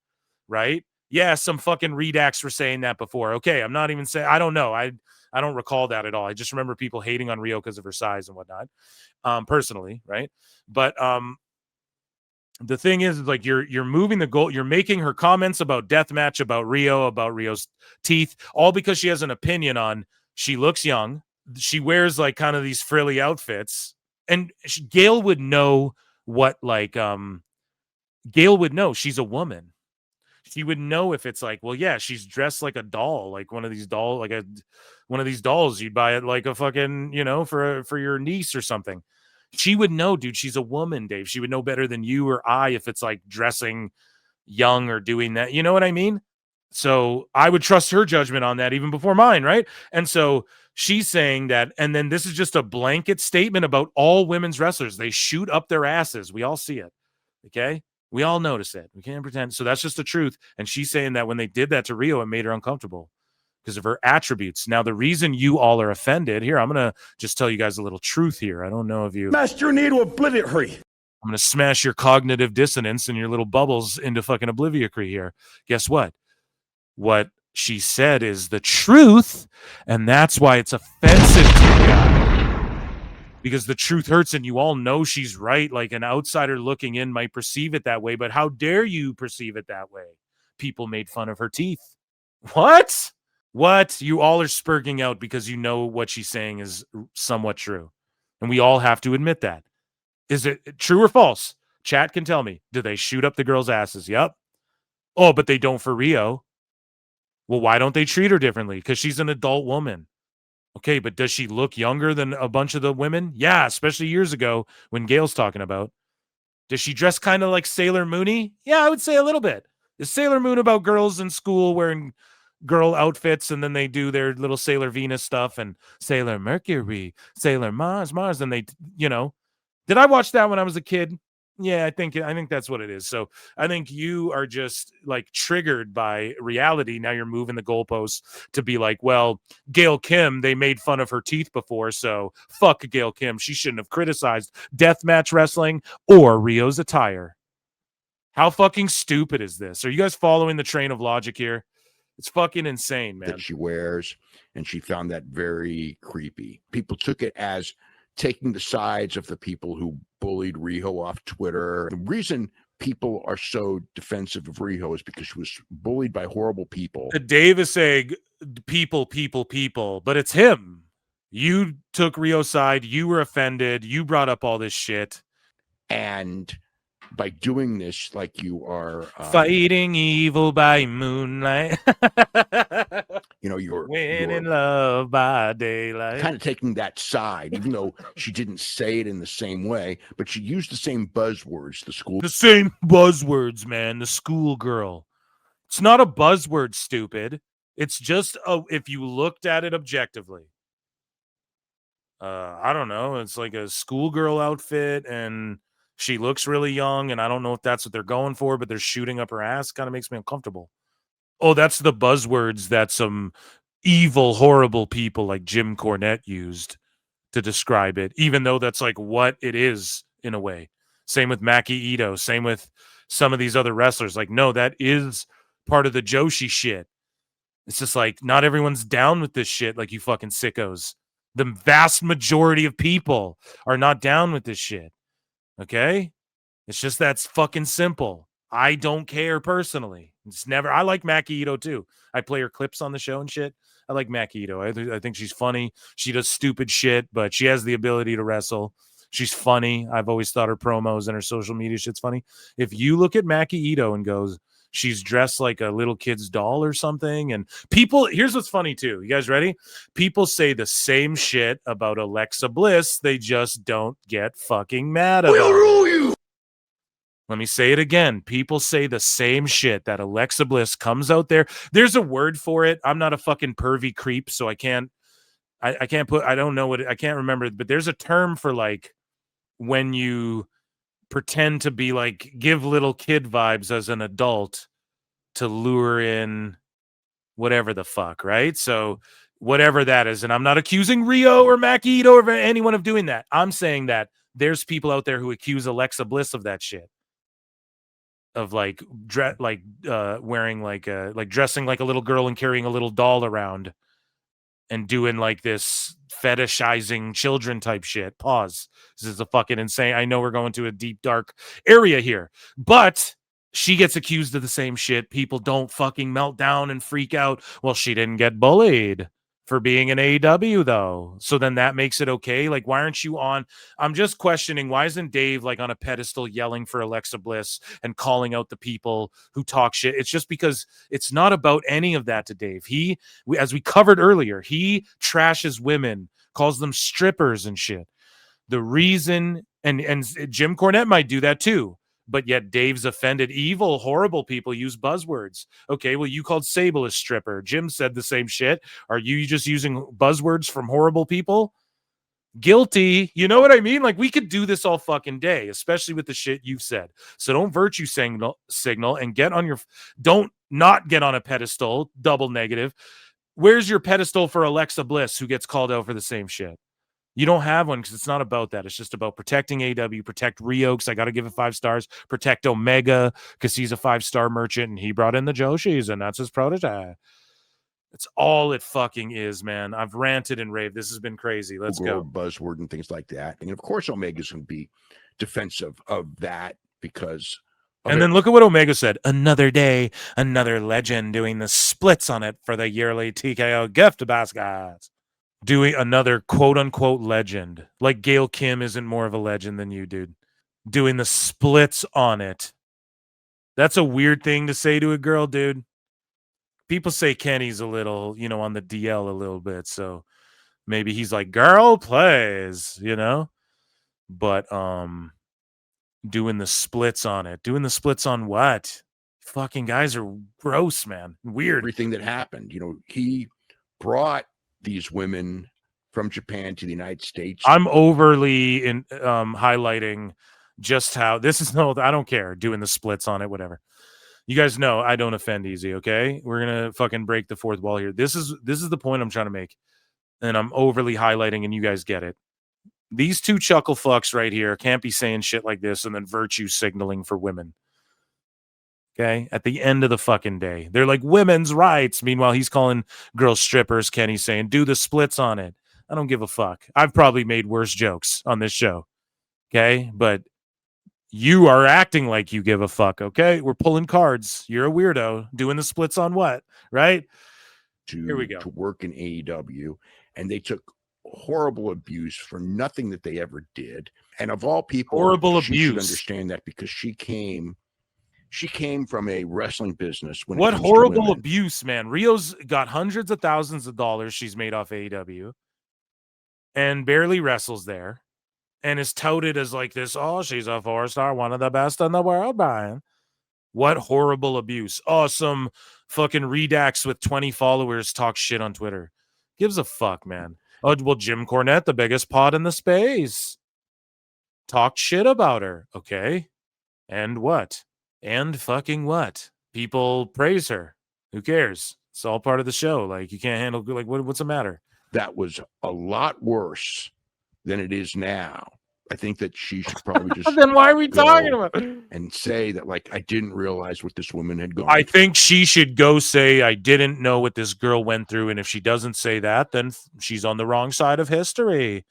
right? Yeah, some fucking redacts were saying that before. Okay, I'm not even saying, I don't know. I don't recall that at all. I just remember people hating on Riho because of her size and whatnot, personally, right? But the thing is, like, you're moving the goal. You're making her comments about deathmatch, about Rio's teeth, all because she has an opinion on she looks young. She wears like kind of these frilly outfits, and Gail would know what Gail would know. She's a woman. She would know if it's like, well, yeah, she's dressed like a doll, like one of these dolls you'd buy at like a fucking, for your niece or something. She would know, dude. She's a woman, Dave. She would know better than you or I if it's like dressing young or doing that. You know what I mean? So I would trust her judgment on that even before mine, right? And so she's saying that, and then this is just a blanket statement about all women's wrestlers. They shoot up their asses. We all see it. Okay? We all notice it. We can't pretend. So that's just the truth. And she's saying that when they did that to Riho, it made her uncomfortable because of her attributes. Now, the reason you all are offended here, I'm going to just tell you guys a little truth here. I don't know if you... Master need to obliterate. I'm going to smash your cognitive dissonance and your little bubbles into fucking obliviacry here. Guess what? What she said is the truth, and that's why it's offensive to you guys. Because the truth hurts, and you all know she's right. Like, an outsider looking in might perceive it that way, but how dare you perceive it that way? People made fun of her teeth. What? You all are spurging out because you know what she's saying is somewhat true. And we all have to admit that. Is it true or false? Chat can tell me. Do they shoot up the girls' asses? Yep. Oh, but they don't for Riho. Well, why don't they treat her differently? Because she's an adult woman. Okay, but does she look younger than a bunch of the women? Yeah, especially years ago when Gail's talking about. Does she dress kind of like Sailor Moony? Yeah, I would say a little bit. Is Sailor Moon about girls in school wearing girl outfits and then they do their little Sailor Venus stuff and Sailor Mercury, Sailor Mars, and they, did I watch that when I was a kid? Yeah, I think that's what it is. So I think you are just like triggered by reality. Now you're moving the goalposts to be like, well, Gail Kim, they made fun of her teeth before, so fuck Gail Kim. She shouldn't have criticized deathmatch wrestling or Riho's attire. How fucking stupid is this? Are you guys following the train of logic here? It's fucking insane, man. That she wears, and she found that very creepy. People took it as taking the sides of the people who bullied Riho off Twitter. The reason people are so defensive of Riho is because she was bullied by horrible people. Dave is saying people, but it's him. You took Riho's side. You were offended. You brought up all this shit. And by doing this, like, you are fighting evil by moonlight. You're winning love by daylight. Kind of taking that side, even though she didn't say it in the same way, but she used the same buzzwords. The same buzzwords, man. The schoolgirl. It's not a buzzword, stupid. It's just if you looked at it objectively. I don't know. It's like a schoolgirl outfit, and she looks really young, and I don't know if that's what they're going for, but they're shooting up her ass. Kind of makes me uncomfortable. Oh, that's the buzzwords that some evil, horrible people like Jim Cornette used to describe it, even though that's like what it is in a way. Same with Maki Ito. Same with some of these other wrestlers. Like, no, that is part of the Joshi shit. It's just like, not everyone's down with this shit like you fucking sickos. The vast majority of people are not down with this shit. Okay? It's just that's fucking simple. I don't care personally. It's never. I like Maki Ito too. I play her clips on the show and shit. I like Maki Ito. I think she's funny. She does stupid shit, but she has the ability to wrestle. She's funny. I've always thought her promos and her social media shit's funny. If you look at Maki Ito and goes, she's dressed like a little kid's doll or something, and people, here's what's funny too. You guys ready? People say the same shit about Alexa Bliss. They just don't get fucking mad about it. Let me say it again. People say the same shit that Alexa Bliss comes out there. There's a word for it. I'm not a fucking pervy creep, so I can't put, I don't know what, I can't remember, but there's a term for like when you pretend to be like, give little kid vibes as an adult to lure in whatever the fuck, right? So whatever that is, and I'm not accusing Riho or Maki Ito or anyone of doing that. I'm saying that there's people out there who accuse Alexa Bliss of that shit. Of like wearing like dressing like a little girl and carrying a little doll around and doing like this fetishizing children type shit. Pause. This is a fucking insane. I know we're going to a deep dark area here, but she gets accused of the same shit. People don't fucking melt down and freak out. Well, she didn't get bullied for being an AEW though. So then that makes it okay. Like, why aren't you on? I'm just questioning, why isn't Dave like on a pedestal yelling for Alexa Bliss and calling out the people who talk shit? It's just because it's not about any of that to Dave. As we covered earlier, he trashes women, calls them strippers and shit. The reason, and Jim Cornette might do that too, but yet Dave's offended. Evil, horrible people use buzzwords. Okay, well, you called Sable a stripper. Jim said the same shit. Are you just using buzzwords from horrible people? Guilty. You know what I mean? Like, we could do this all fucking day, especially with the shit you've said. So don't virtue signal and get on your, don't not get on a pedestal, double negative. Where's your pedestal for Alexa Bliss, who gets called out for the same shit? You don't have one because it's not about that. It's just about protecting AW, protect Riho because I got to give it 5 stars, protect Omega because he's a 5-star merchant and he brought in the Joshis and that's his prototype. That's all it fucking is, man. I've ranted and raved. This has been crazy. Let's go. Buzzword and things like that. And of course, Omega's going to be defensive of that because. And then look at what Omega said. Another day, another legend doing the splits on it for the yearly TKO gift baskets. Doing another quote-unquote legend. Like Gail Kim isn't more of a legend than you, dude. Doing the splits on it. That's a weird thing to say to a girl, dude. People say Kenny's a little, on the DL a little bit, so maybe he's like, girl plays, But doing the splits on it. Doing the splits on what? Fucking guys are gross, man. Weird. Everything that happened. He brought these women from Japan to the United States. I'm overly highlighting just how this is. No, I don't care. Doing the splits on it, whatever. You guys know I don't offend easy. Okay, we're gonna fucking break the fourth wall here. This is the point I'm trying to make, and I'm overly highlighting, and you guys get it. These two chuckle fucks right here can't be saying shit like this and then virtue signaling for women. Okay, at the end of the fucking day, they're like women's rights. Meanwhile, he's calling girls strippers. Kenny's saying, do the splits on it. I don't give a fuck. I've probably made worse jokes on this show. Okay, but you are acting like you give a fuck. Okay, we're pulling cards. You're a weirdo. Doing the splits on what? Right? Here we go. To work in AEW, and they took horrible abuse for nothing that they ever did. And of all people, horrible she abuse. should understand that because she came from a wrestling business. What horrible abuse, man. Rio's got hundreds of thousands of dollars she's made off AEW and barely wrestles there and is touted as like this, oh, she's a 4-star, one of the best in the world, Brian. What horrible abuse. Oh, some fucking redax with 20 followers talk shit on Twitter. Gives a fuck, man. Oh, well, Jim Cornette, the biggest pod in the space, talked shit about her. Okay. And what? And fucking what? People praise her. Who cares? It's all part of the show. Like, you can't handle, like, what's the matter? That was a lot worse than it is now. I think that she should probably just then why are we talking about it? And say that, like, I didn't realize what this woman had gone I think she should go say, I didn't know what this girl went through. And if she doesn't say that, then she's on the wrong side of history.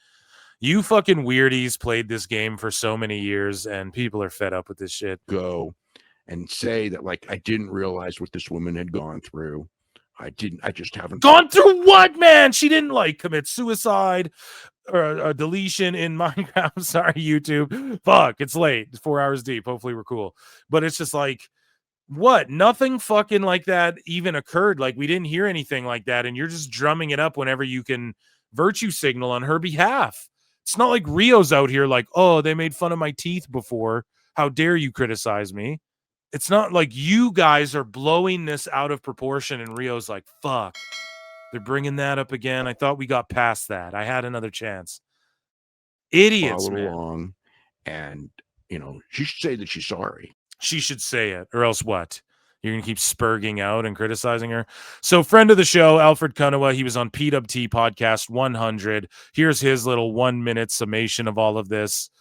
You fucking weirdies played this game for so many years, and people are fed up with this shit. Go and say that, like, I didn't realize what this woman had gone through. I just haven't Gone through what, man? She didn't like commit suicide or a deletion in Minecraft. Sorry, YouTube. Fuck, it's late. It's 4 hours deep. Hopefully we're cool. But it's just like, what? Nothing fucking like that even occurred. Like, we didn't hear anything like that. And you're just drumming it up whenever you can virtue signal on her behalf. It's not like Rio's out here like, oh, they made fun of my teeth before. How dare you criticize me? It's not like you guys are blowing this out of proportion and Rio's like, fuck, they're bringing that up again. I thought we got past that. I had another chance. Idiots, follow man. along, and she should say that she's sorry. She should say it, or else what? You're going to keep spurging out and criticizing her? So, friend of the show, Alfred Kunawa, he was on PWT Podcast 100. Here's his little 1-minute summation of all of this.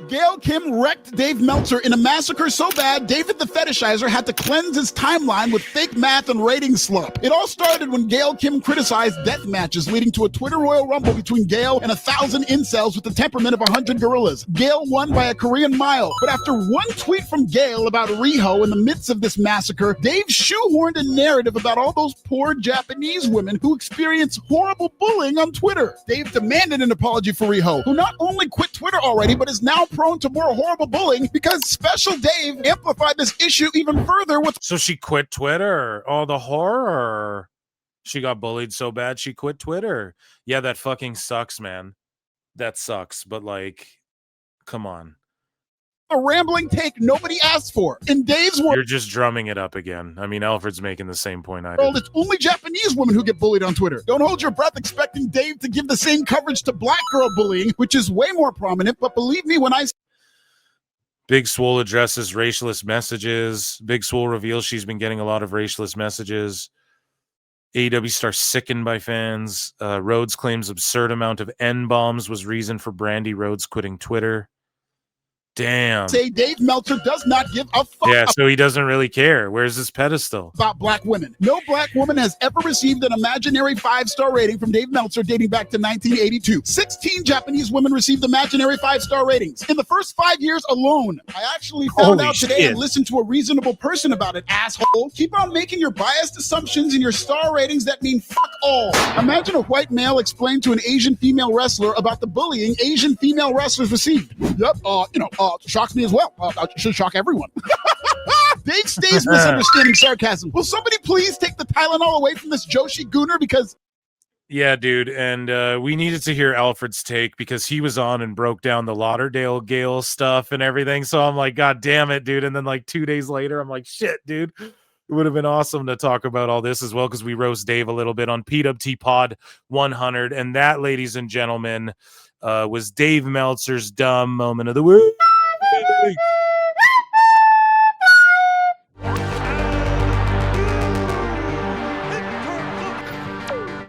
Gail Kim wrecked Dave Meltzer in a massacre so bad, David the Fetishizer had to cleanse his timeline with fake math and rating slump. It all started when Gail Kim criticized death matches, leading to a Twitter Royal Rumble between Gail and 1,000 incels with the temperament of 100 gorillas. Gail won by a Korean mile, but after one tweet from Gail about Riho in the midst of this massacre, Dave shoehorned a narrative about all those poor Japanese women who experience horrible bullying on Twitter. Dave demanded an apology for Riho, who not only quit Twitter already, but is now prone to more horrible bullying because Special Dave amplified this issue even further with. So she quit Twitter? Oh, the horror. She got bullied so bad she quit Twitter. Yeah, that fucking sucks, man. That sucks. But like, come on. A rambling take nobody asked for. In Dave's world, you're just drumming it up again. I mean, Alfred's making the same point I did. It's only Japanese women who get bullied on Twitter. Don't hold your breath expecting Dave to give the same coverage to black girl bullying, which is way more prominent. But believe me when I... Big Swole addresses racialist messages. Big Swole reveals she's been getting a lot of racialist messages. AEW star sickened by fans. Rhodes claims absurd amount of N-bombs was reason for Brandy Rhodes quitting Twitter. Damn. Say Dave Meltzer does not give a fuck. Yeah, so he doesn't really care. Where's his pedestal? About black women. No black woman has ever received an imaginary 5-star rating from Dave Meltzer dating back to 1982. 16 Japanese women received imaginary 5-star ratings. In the first 5 years alone, I actually found out today and listened to a reasonable person about it, asshole. Keep on making your biased assumptions in your star ratings that mean fuck all. Imagine a white male explain to an Asian female wrestler about the bullying Asian female wrestlers received. Yep, shocks me as well. Should shock everyone. Dave stays misunderstanding sarcasm. Will somebody please take the Tylenol away from this Joshi Gooner? Because... Yeah, dude, and we needed to hear Alfred's take because he was on and broke down the Lauderdale Gale stuff and everything. So I'm like, God damn it, dude. And then like 2 days later, I'm like, shit, dude. It would have been awesome to talk about all this as well because we roast Dave a little bit on PWT Pod 100. And that, ladies and gentlemen, was Dave Meltzer's dumb moment of the week.